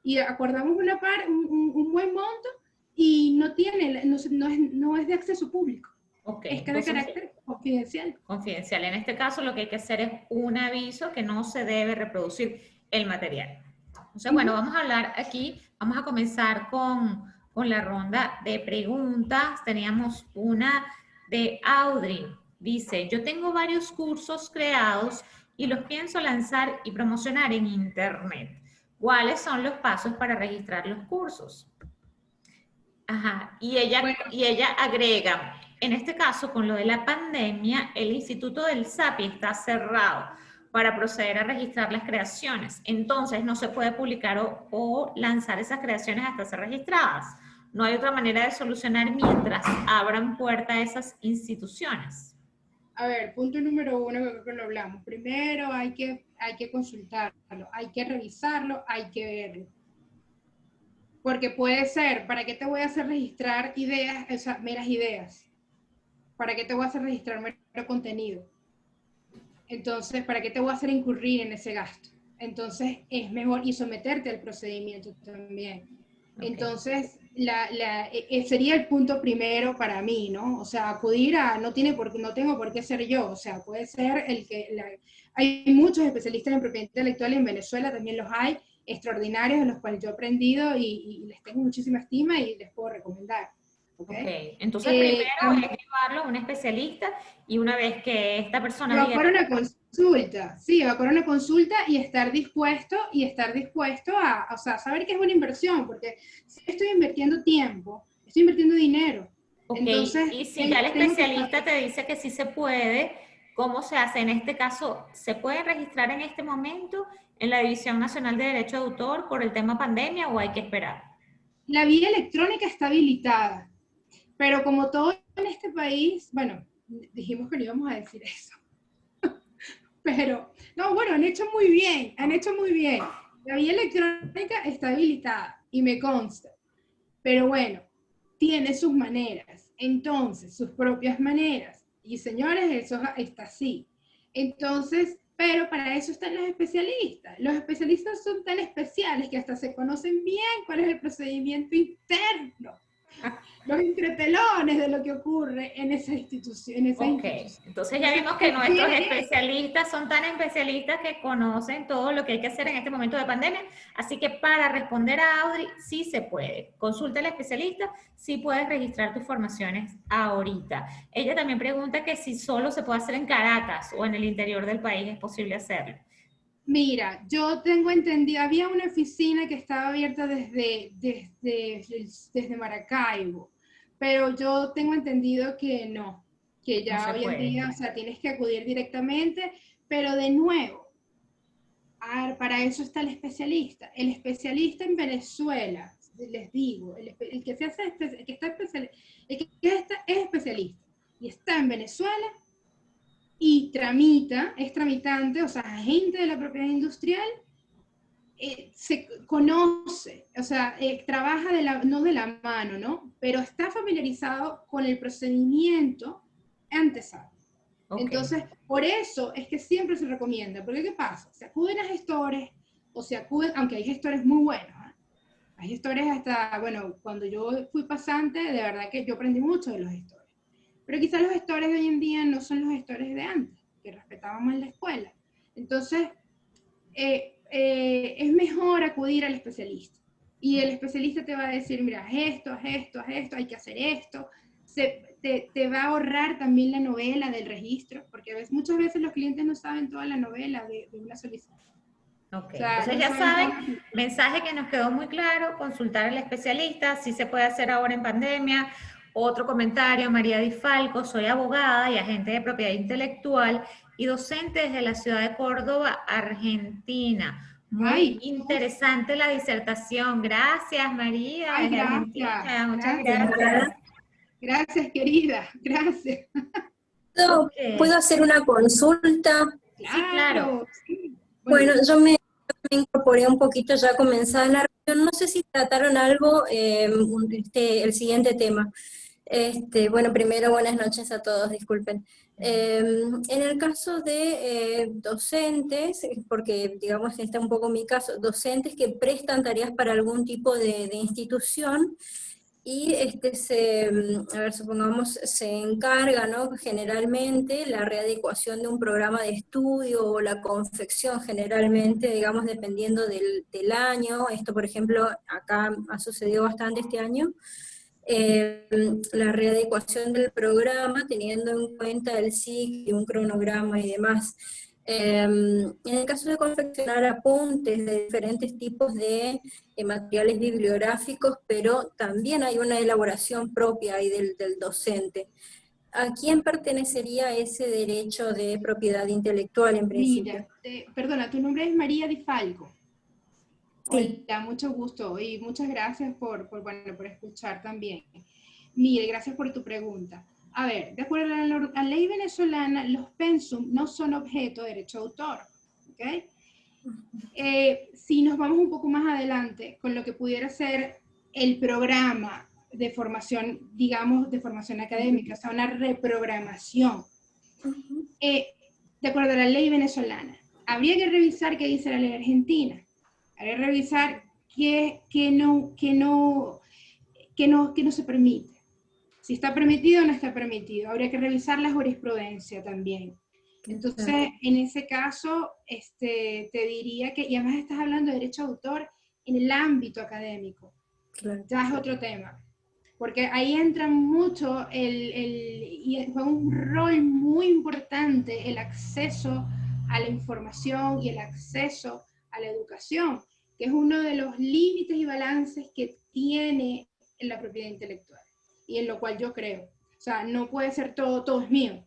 Y acordamos un buen monto y no es de acceso público. Okay, Es que de carácter confidencial. Confidencial. En este caso lo que hay que hacer es un aviso que no se debe reproducir el material. Entonces, bueno, vamos a hablar aquí, vamos a comenzar con la ronda de preguntas. Teníamos una de Audrey. Dice, yo tengo varios cursos creados y los pienso lanzar y promocionar en internet. ¿Cuáles son los pasos para registrar los cursos? Ajá, y ella agrega, en este caso, con lo de la pandemia, el Instituto del SAPI está cerrado para proceder a registrar las creaciones. Entonces, no se puede publicar o lanzar esas creaciones hasta ser registradas. No hay otra manera de solucionar mientras abran puerta a esas instituciones. A ver, punto número 1, que creo que lo hablamos. Primero hay que consultarlo, hay que revisarlo, hay que verlo. Porque puede ser, ¿para qué te voy a hacer registrar ideas, o sea, meras ideas? ¿Para qué te voy a hacer registrar mero contenido? Entonces, ¿para qué te voy a hacer incurrir en ese gasto? Entonces, es mejor y someterte al procedimiento también. Okay. Entonces, sería el punto primero para mí, ¿no? O sea, acudir a, no tengo por qué ser yo, o sea, puede ser hay muchos especialistas en propiedad intelectual en Venezuela, también los hay, extraordinarios, de los cuales yo he aprendido y les tengo muchísima estima y les puedo recomendar. Okay. Entonces primero es llevarlo a un especialista y una vez que esta persona va para una consulta, sí, va para una consulta y estar dispuesto a, o sea, saber que es una inversión, porque si estoy invirtiendo tiempo, estoy invirtiendo dinero. Okay. Entonces, y si ya el especialista te dice que sí se puede, ¿cómo se hace? En este caso, ¿se puede registrar en este momento en la División Nacional de Derecho de Autor por el tema pandemia o hay que esperar? La vía electrónica está habilitada, pero como todo en este país, bueno, dijimos que no íbamos a decir eso. Pero, no, bueno, han hecho muy bien. La vía electrónica está habilitada y me consta. Pero bueno, tiene sus maneras. Entonces, sus propias maneras. Y señores, eso está así. Entonces, pero para eso están los especialistas. Los especialistas son tan especiales que hasta se conocen bien cuál es el procedimiento interno. los entretelones de lo que ocurre en esa institución. Ok, entonces ya vimos que nuestros especialistas son tan especialistas que conocen todo lo que hay que hacer en este momento de pandemia, así que para responder a Audrey, sí se puede. Consulta al especialista, sí puedes registrar tus formaciones ahorita. Ella también pregunta que si solo se puede hacer en Caracas o en el interior del país es posible hacerlo. Mira, yo tengo entendido, había una oficina que estaba abierta desde Maracaibo, pero yo tengo entendido que no, que No ya se hoy en puede. día, o sea, tienes que acudir directamente, pero de nuevo, para eso está el especialista. El especialista en Venezuela, les digo, el que se hace, el que está es especialista y está en Venezuela y es tramitante, o sea, agente de la propiedad industrial, se conoce, o sea, trabaja no de la mano, ¿no? Pero está familiarizado con el procedimiento antesado. Okay. Entonces, por eso es que siempre se recomienda, porque ¿qué pasa? Se acuden a gestores, o se acuden, aunque hay gestores muy buenos, ¿eh? Hay gestores hasta, bueno, cuando yo fui pasante, de verdad que yo aprendí mucho de los gestores. Pero quizás los gestores de hoy en día no son los gestores de antes, que respetábamos en la escuela. Entonces, es mejor acudir al especialista. Y el especialista te va a decir, mira, haz esto, hay que hacer esto. Te va a ahorrar también la novela del registro, porque muchas veces los clientes no saben toda la novela de una solicitud. Ok, O sea, entonces no ya saben, toda... mensaje que nos quedó muy claro, consultar al especialista, si se puede hacer ahora en pandemia. Otro comentario, María Di Falco, soy abogada y agente de propiedad intelectual y docente desde la ciudad de Córdoba, Argentina. Muy interesante la disertación. Gracias, María, desde Argentina. Muchas gracias. Gracias, querida. Gracias. ¿Puedo hacer una consulta? Sí, claro. Sí. Bueno, yo me incorporé un poquito ya comenzada la reunión. No sé si trataron algo, el siguiente tema. Bueno, primero buenas noches a todos, disculpen. En el caso de docentes, porque digamos está un poco mi caso, docentes que prestan tareas para algún tipo de institución, y a ver, supongamos, se encarga, ¿no?, generalmente la readecuación de un programa de estudio o la confección generalmente, digamos, dependiendo del año. Esto, por ejemplo, acá ha sucedido bastante este año, la readecuación del programa teniendo en cuenta el ciclo, un cronograma y demás. En el caso de confeccionar apuntes de diferentes tipos de materiales bibliográficos, pero también hay una elaboración propia ahí del docente. ¿A quién pertenecería ese derecho de propiedad intelectual en principio? Mira, perdona, tu nombre es María Di Falco. Sí. Hola, mucho gusto y muchas gracias por escuchar también. Mire, gracias por tu pregunta. A ver, de acuerdo a la ley venezolana, los pensum no son objeto de derecho de autor, ¿ok? Si nos vamos un poco más adelante con lo que pudiera ser el programa de formación, digamos, de formación académica, o sea, una reprogramación, de acuerdo a la ley venezolana, habría que revisar qué dice la ley argentina, habría que revisar qué no se permite. Si está permitido o no está permitido. Habría que revisar la jurisprudencia también. Entonces, en ese caso, te diría que, y además estás hablando de derecho de autor en el ámbito académico. Claro. Ya es otro tema. Porque ahí entra mucho y juega un rol muy importante el acceso a la información y el acceso a la educación, que es uno de los límites y balances que tiene la propiedad intelectual, y en lo cual yo creo. O sea, no puede ser todo es mío.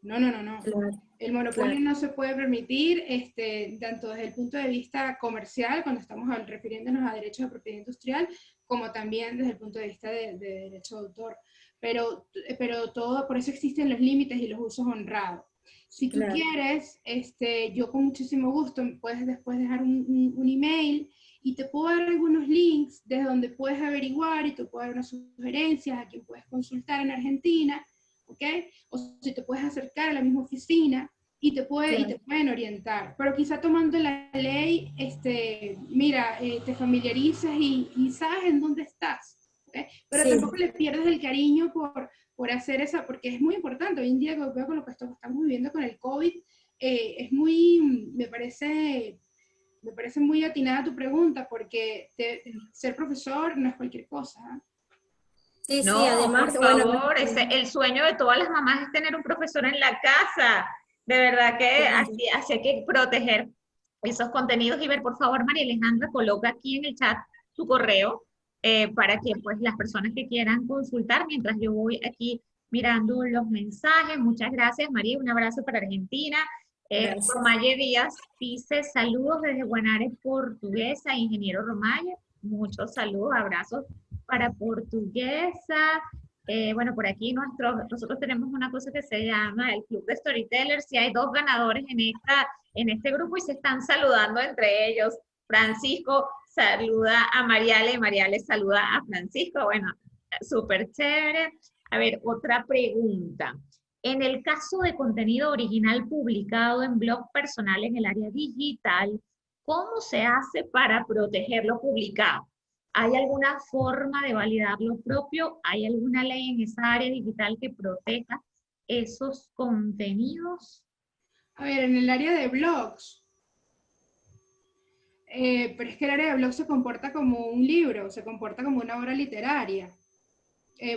No. Claro. El monopolio no se puede permitir, tanto desde el punto de vista comercial, cuando estamos refiriéndonos a derechos de propiedad industrial, como también desde el punto de vista de derecho de autor. Pero todo, por eso existen los límites y los usos honrados. Si tú quieres, yo con muchísimo gusto, puedes después dejar un email y te puedo dar algunos links desde donde puedes averiguar y te puedo dar unas sugerencias a quien puedes consultar en Argentina, ¿ok? O si te puedes acercar a la misma oficina y te pueden orientar. Pero quizá tomando la ley, mira, te familiarizas y sabes en dónde estás, ¿ok? Pero Sí. tampoco le pierdas el cariño por hacer esa, porque es muy importante. Hoy en día, veo con lo que estamos viviendo con el COVID, es muy, me parece muy atinada tu pregunta, porque ser profesor no es cualquier cosa. Sí, sí, No, además, por bueno, favor, el sueño de todas las mamás es tener un profesor en la casa. De verdad que claro. así hay que proteger esos contenidos. Y ver, por favor, María Alejandra, coloca aquí en el chat su correo para que pues las personas que quieran consultar, mientras yo voy aquí mirando los mensajes. Muchas gracias, María. Un abrazo para Argentina. Gracias. Romaye Díaz dice, saludos desde Guanare, Portuguesa, ingeniero Romaye. Muchos saludos, abrazos para Portuguesa. Bueno, por aquí nosotros tenemos una cosa que se llama el Club de Storytellers y hay 2 ganadores en este grupo y se están saludando entre ellos. Francisco saluda a Mariale y Mariale saluda a Francisco. Bueno, súper chévere. A ver, otra pregunta. En el caso de contenido original publicado en blog personal en el área digital, ¿cómo se hace para proteger lo publicado? ¿Hay alguna forma de validar lo propio? ¿Hay alguna ley en esa área digital que proteja esos contenidos? A ver, en el área de blogs, pero es que el área de blogs se comporta como un libro, se comporta como una obra literaria.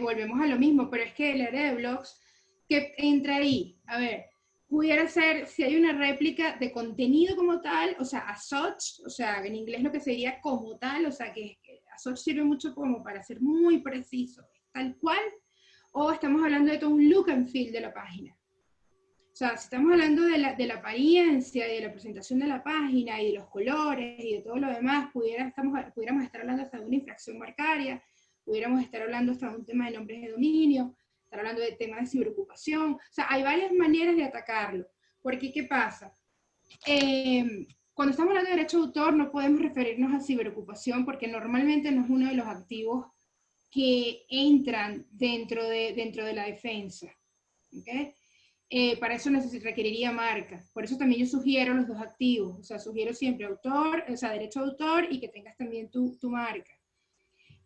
Volvemos a lo mismo, pero es que el área de blogs, ¿qué entra ahí? A ver, pudiera ser, si hay una réplica de contenido como tal, o sea, as such, o sea, en inglés lo que sería como tal, o sea, que as such sirve mucho como para ser muy preciso, tal cual, o estamos hablando de todo un look and feel de la página. O sea, si estamos hablando de la apariencia y de la presentación de la página y de los colores y de todo lo demás, pudiéramos estar hablando hasta de una infracción marcaria, pudiéramos estar hablando hasta de un tema de nombres de dominio, estar hablando de temas de ciberocupación. O sea, hay varias maneras de atacarlo. Porque, ¿qué pasa? Cuando estamos hablando de derecho de autor no podemos referirnos a ciberocupación porque normalmente no es uno de los activos que entran dentro de la defensa. ¿Okay? Para eso requeriría marca. Por eso también yo sugiero los 2 activos. O sea, sugiero siempre autor, o sea, derecho de autor y que tengas también tu marca.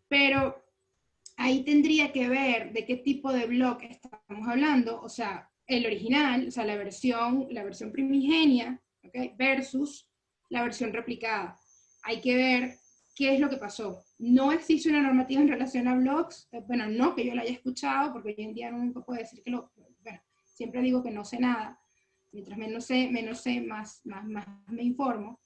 Pero ahí tendría que ver de qué tipo de blog estamos hablando. O sea, el original, o sea, la versión primigenia, ¿okay? Versus la versión replicada. Hay que ver qué es lo que pasó. No existe una normativa en relación a blogs. Bueno, no que yo la haya escuchado, porque hoy en día nunca puedo decir que bueno, siempre digo que no sé nada, mientras menos sé, más me informo,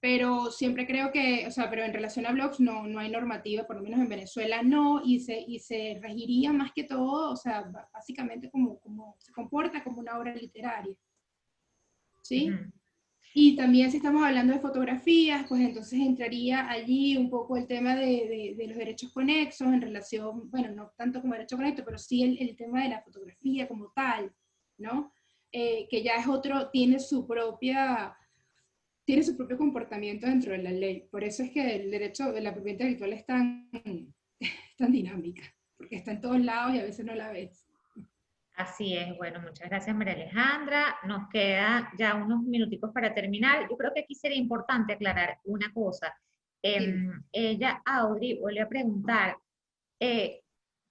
pero siempre creo que, o sea, pero en relación a blogs no hay normativa, por lo menos en Venezuela no, y se regiría más que todo, o sea, básicamente como se comporta como una obra literaria, ¿sí? Uh-huh. Y también si estamos hablando de fotografías, pues entonces entraría allí un poco el tema de los derechos conexos en relación, bueno, no tanto como derecho conexo, pero sí el tema de la fotografía como tal, ¿no? Que ya es otro, tiene su propio comportamiento dentro de la ley. Por eso es que el derecho de la propiedad intelectual es tan dinámica, porque está en todos lados y a veces no la ves. Así es, bueno, muchas gracias María Alejandra. Nos queda ya unos minuticos para terminar. Yo creo que aquí sería importante aclarar una cosa. Ella, Audrey, vuelve a preguntar, ¿a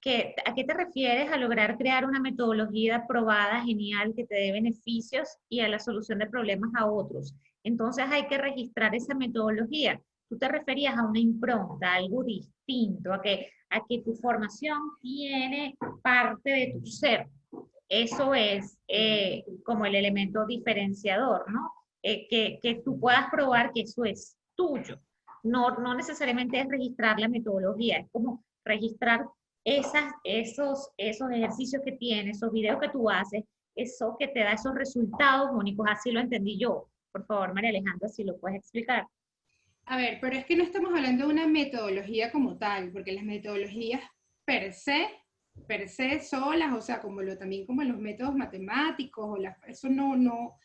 qué te refieres a lograr crear una metodología probada, genial, que te dé beneficios y a la solución de problemas a otros? Entonces hay que registrar esa metodología. Tú te referías a una impronta, algo distinto, a que tu formación tiene parte de tu ser. Eso es como el elemento diferenciador, ¿no? Que tú puedas probar que eso es tuyo. No necesariamente es registrar la metodología, es como registrar esos ejercicios que tienes, esos videos que tú haces, eso que te da esos resultados únicos. Así lo entendí yo. Por favor, María Alejandra, si lo puedes explicar. A ver, pero es que no estamos hablando de una metodología como tal, porque las metodologías per se solas, o sea, también como los métodos matemáticos, eso no.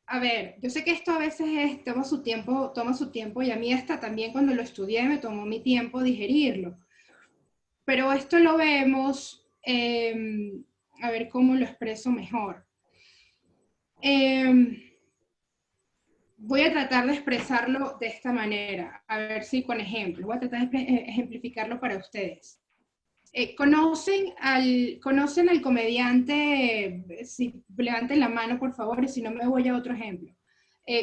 A ver, yo sé que esto a veces toma su tiempo, y a mí hasta también cuando lo estudié me tomó mi tiempo digerirlo. Pero esto lo vemos, a ver cómo lo expreso mejor. voy a tratar de expresarlo de esta manera, a ver si con ejemplos, voy a tratar de ejemplificarlo para ustedes. ¿Conocen al comediante? Si levanten la mano, por favor, y si no me voy a otro ejemplo.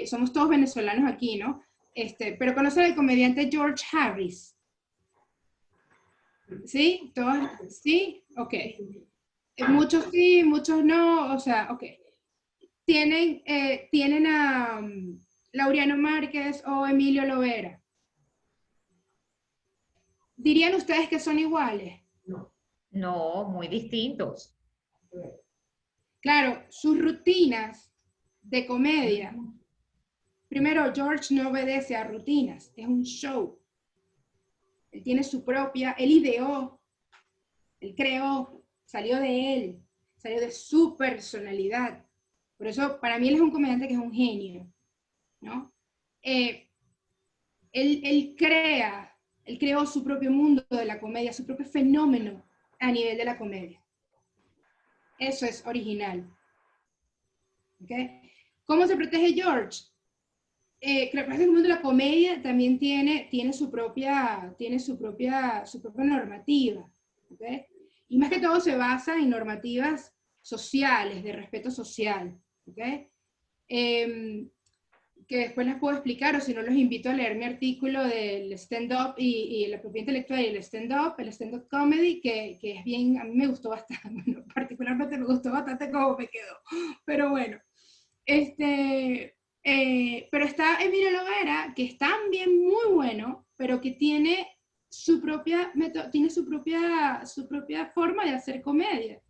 Somos todos venezolanos aquí, ¿no? Pero ¿conocen al comediante George Harris? ¿Sí? ¿Todos? ¿Sí? Ok. Muchos sí, muchos no, o sea, ok. Tienen a Laureano Márquez o Emilio Lovera. ¿Dirían ustedes que son iguales? No, muy distintos. Claro, sus rutinas de comedia. Primero, George no obedece a rutinas, es un show. Él tiene su propia, él ideó, él creó, salió de su personalidad. Por eso, para mí, él es un comediante que es un genio, ¿no? Él creó su propio mundo de la comedia, su propio fenómeno a nivel de la comedia. Eso es original. ¿Okay? ¿Cómo se protege George? Creo que el mundo de la comedia también tiene su propia normativa. ¿Okay? Y más que todo se basa en normativas sociales, de respeto social. ¿Okay? Que después les puedo explicar, o si no los invito a leer mi artículo del stand-up y la propiedad intelectual y el stand-up comedy, que es bien, a mí me gustó bastante, bueno, particularmente me gustó bastante cómo me quedó, pero bueno, pero está Emilio Lovera, que es también muy bueno, pero que tiene su propia forma de hacer comedia,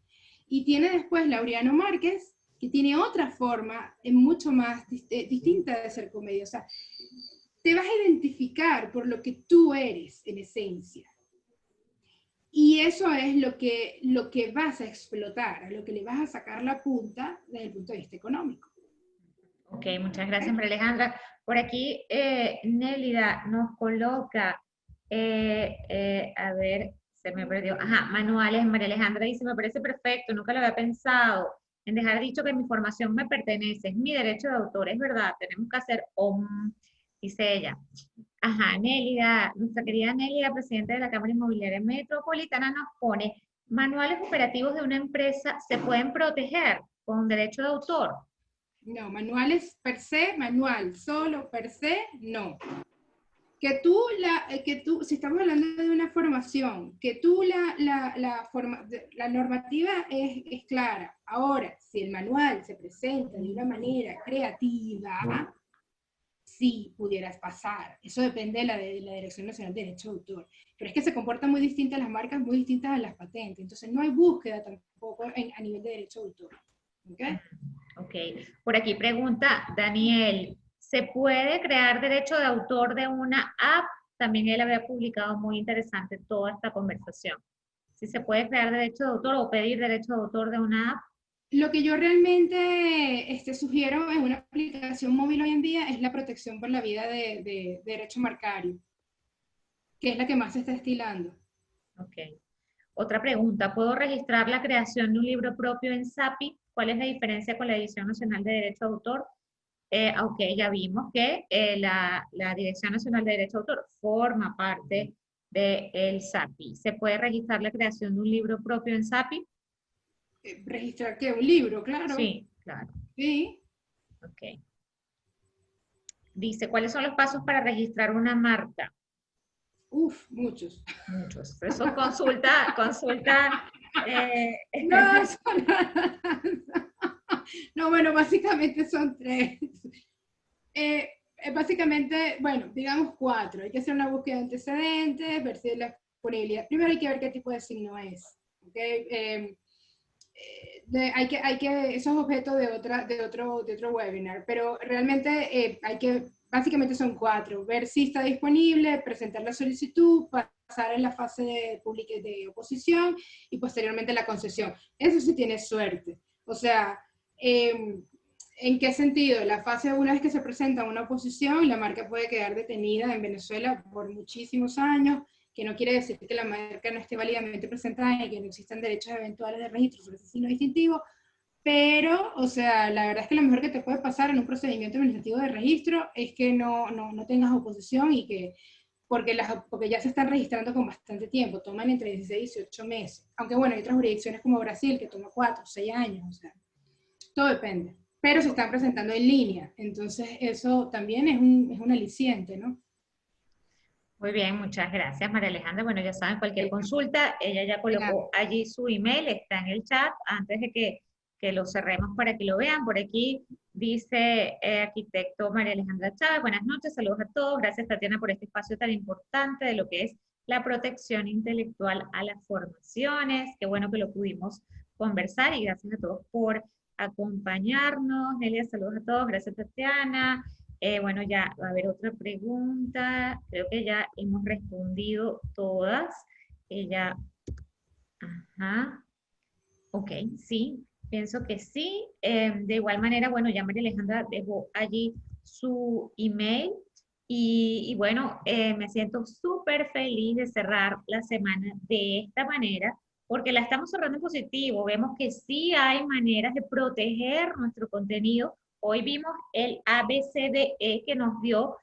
y tiene después Laureano Márquez, que tiene otra forma mucho más distinta de hacer comedia. O sea, te vas a identificar por lo que tú eres en esencia. Y eso es lo que vas a explotar, a lo que le vas a sacar la punta desde el punto de vista económico. Ok, muchas gracias, María Alejandra. Por aquí, Nélida nos coloca, a ver, se me perdió. Ajá, manuales. María Alejandra dice, me parece perfecto, nunca lo había pensado. En dejar dicho que mi formación me pertenece, es mi derecho de autor, es verdad, tenemos que hacer dice ella. Ajá, Nélida, nuestra querida Nélida, presidenta de la Cámara Inmobiliaria Metropolitana, nos pone, manuales operativos de una empresa se pueden proteger con derecho de autor. No, manuales per se, manual, solo per se, no. Que tú, si estamos hablando de una formación, que tú la normativa es clara. Ahora, si el manual se presenta de una manera creativa, sí pudieras pasar. Eso depende de la Dirección Nacional de Derecho de Autor. Pero es que se comportan muy distintas las marcas, muy distintas a las patentes. Entonces no hay búsqueda tampoco a nivel de derecho de autor. ¿Okay? Ok. Por aquí pregunta Daniel, ¿se puede crear derecho de autor de una app? También él había publicado muy interesante toda esta conversación. Si se puede crear derecho de autor o pedir derecho de autor de una app. Lo que yo realmente sugiero en una aplicación móvil hoy en día es la protección por la vía de derecho marcario, que es la que más se está estilando. Ok. Otra pregunta, ¿puedo registrar la creación de un libro propio en SAPI? ¿Cuál es la diferencia con la Dirección Nacional de Derecho de Autor? Aunque ya vimos que la Dirección Nacional de Derecho de Autor forma parte del SAPI. ¿Se puede registrar la creación de un libro propio en SAPI? Registrar que un libro, claro. Sí, claro. Sí. Ok. Dice, ¿cuáles son los pasos para registrar una marca? Uf, muchos. Muchos. Eso consulta. No, no, bueno, básicamente son 3. Básicamente, bueno, digamos 4. Hay que hacer una búsqueda de antecedentes, ver si la disponibilidad. Primero hay que ver qué tipo de signo es. ¿Okay? Eso es objeto de otro webinar, pero realmente básicamente son 4, ver si está disponible, presentar la solicitud, pasar en la fase de oposición y posteriormente la concesión. Eso sí tiene suerte. O sea, ¿en qué sentido? La fase, una vez que se presenta una oposición, la marca puede quedar detenida en Venezuela por muchísimos años, que no quiere decir que la marca no esté válidamente presentada y que no existan derechos eventuales de registro sobre ese signo distintivo, pero, o sea, la verdad es que lo mejor que te puede pasar en un procedimiento administrativo de registro es que no tengas oposición y que, porque ya se están registrando con bastante tiempo, toman entre 16 y 18 meses. Aunque bueno, hay otras jurisdicciones como Brasil que toma 4 o 6 años, o sea, todo depende. Pero se están presentando en línea, entonces eso también es un aliciente, ¿no? Muy bien, muchas gracias, María Alejandra. Bueno, ya saben, cualquier consulta, ella ya colocó allí su email, está en el chat, antes de que lo cerremos para que lo vean. Por aquí dice arquitecto María Alejandra Chávez, buenas noches, saludos a todos, gracias Tatiana por este espacio tan importante de lo que es la protección intelectual a las formaciones. Qué bueno que lo pudimos conversar y gracias a todos por acompañarnos. Nelia, saludos a todos, gracias Tatiana. Bueno, ya va a haber otra pregunta. Creo que ya hemos respondido todas. Ella, ajá, ok, sí, pienso que sí. De igual manera, bueno, ya María Alejandra dejó allí su email y bueno, me siento súper feliz de cerrar la semana de esta manera porque la estamos cerrando en positivo. Vemos que sí hay maneras de proteger nuestro contenido. Hoy vimos el ABCDE que nos dio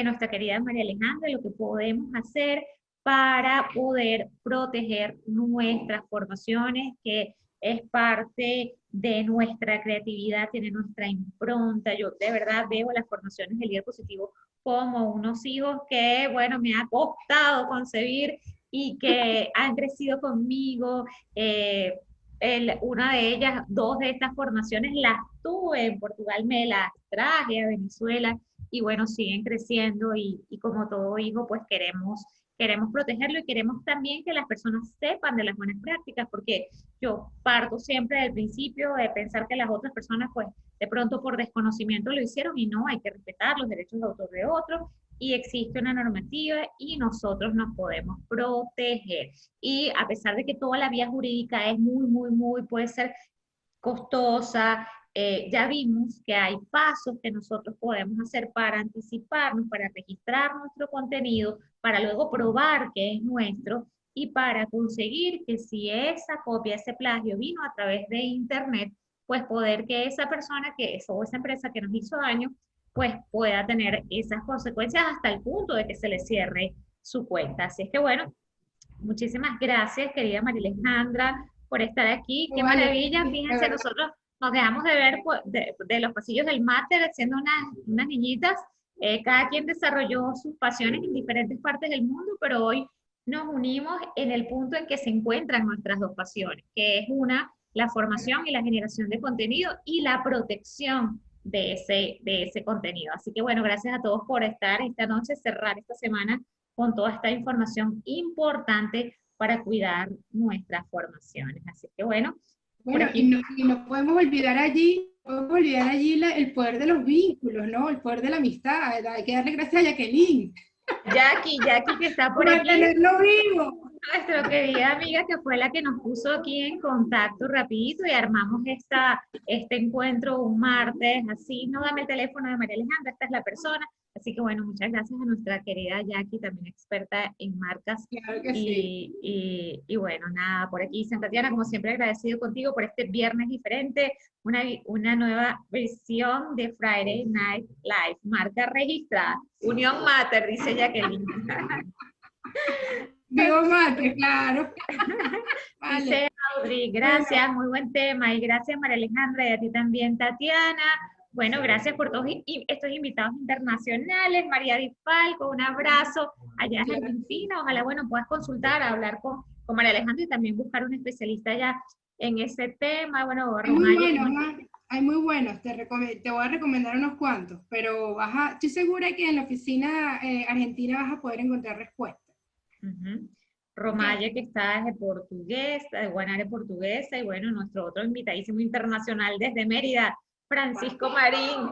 nuestra querida María Alejandra, lo que podemos hacer para poder proteger nuestras formaciones, que es parte de nuestra creatividad, tiene nuestra impronta. Yo de verdad veo las formaciones del líder positivo como unos hijos que, bueno, me ha costado concebir y que han crecido conmigo. Una de ellas, dos de estas formaciones las tuve en Portugal, me las traje a Venezuela y bueno, siguen creciendo y como todo hijo, pues queremos protegerlo y queremos también que las personas sepan de las buenas prácticas, porque yo parto siempre del principio de pensar que las otras personas, pues, de pronto por desconocimiento lo hicieron y no, hay que respetar los derechos de autor de otros y existe una normativa y nosotros nos podemos proteger. Y a pesar de que toda la vía jurídica es muy, puede ser costosa, ya vimos que hay pasos que nosotros podemos hacer para anticiparnos, para registrar nuestro contenido, para luego probar que es nuestro y para conseguir que si esa copia, ese plagio vino a través de internet, pues poder que esa persona o esa empresa que nos hizo daño, pues pueda tener esas consecuencias hasta el punto de que se le cierre su cuenta. Así es que bueno, muchísimas gracias, querida María Alejandra, por estar aquí. Qué Vale, maravilla. Fíjense, nosotros nos dejamos de ver de los pasillos del máter siendo unas niñitas. Cada quien desarrolló sus pasiones en diferentes partes del mundo, pero hoy nos unimos en el punto en que se encuentran nuestras dos pasiones, que es la formación y la generación de contenido y la protección de ese contenido. Así que bueno, gracias a todos por estar esta noche, cerrar esta semana con toda esta información importante para cuidar nuestras formaciones. Así que bueno. Bueno, y no podemos olvidar allí, el poder de los vínculos, ¿no? El poder de la amistad. Hay que darle gracias a Jacqueline. Jackie que está por aquí. Mantenerlo vivo. Nuestra querida amiga que fue la que nos puso aquí en contacto rapidito y armamos este encuentro un martes, así, no dame el teléfono de María Alejandra, esta es la persona. Así que bueno, muchas gracias a nuestra querida Jackie, también experta en marcas. Claro que sí. Y bueno, nada, por aquí, Tatiana, como siempre agradecido contigo por este viernes diferente, una nueva versión de Friday Night Live, marca registrada, Unión Mater, dice Jacqueline. Vivo mate, claro. Vale. Dice Audrey, gracias, muy buen tema, y gracias María Alejandra, y a ti también, Tatiana. Bueno, gracias por todos estos invitados internacionales. María Di Falco, un abrazo allá en Argentina. Ojalá, bueno, puedas consultar, hablar con María Alejandra y también buscar un especialista ya en ese tema. Bueno, hay muy buenos, te voy a recomendar unos cuantos, pero estoy segura que en la oficina argentina vas a poder encontrar respuestas. Romaye, que está de portuguesa, de Guanare portuguesa, y bueno, nuestro otro invitadísimo internacional desde Mérida, Francisco Marín.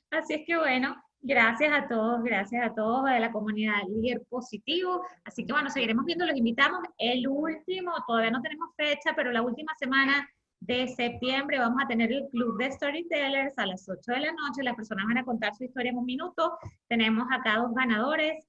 Así es que bueno, gracias a todos de la comunidad Líder Positivo. Así que bueno, seguiremos viendo, los invitamos. El último, todavía no tenemos fecha, pero la última semana de septiembre vamos a tener el Club de Storytellers a las 8 de la noche. Las personas van a contar su historia en un minuto. Tenemos acá 2 ganadores.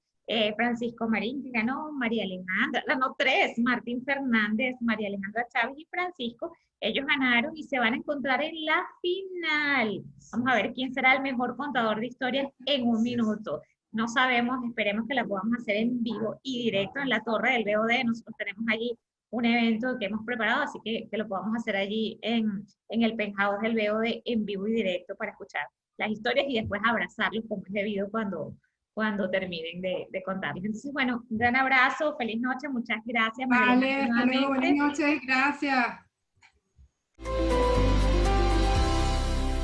Francisco Marín, que ganó, María Alejandra, ganó 3, Martín Fernández, María Alejandra Chávez y Francisco. Ellos ganaron y se van a encontrar en la final. Vamos a ver quién será el mejor contador de historias en un minuto. No sabemos, esperemos que la podamos hacer en vivo y directo en la torre del BOD. Nosotros tenemos allí un evento que hemos preparado, así que lo podamos hacer allí en el penthouse del BOD en vivo y directo para escuchar las historias y después abrazarlos como es debido cuando terminen de contarles. Entonces, bueno, un gran abrazo, feliz noche, muchas gracias. Vale, hasta luego, buenas noches, gracias.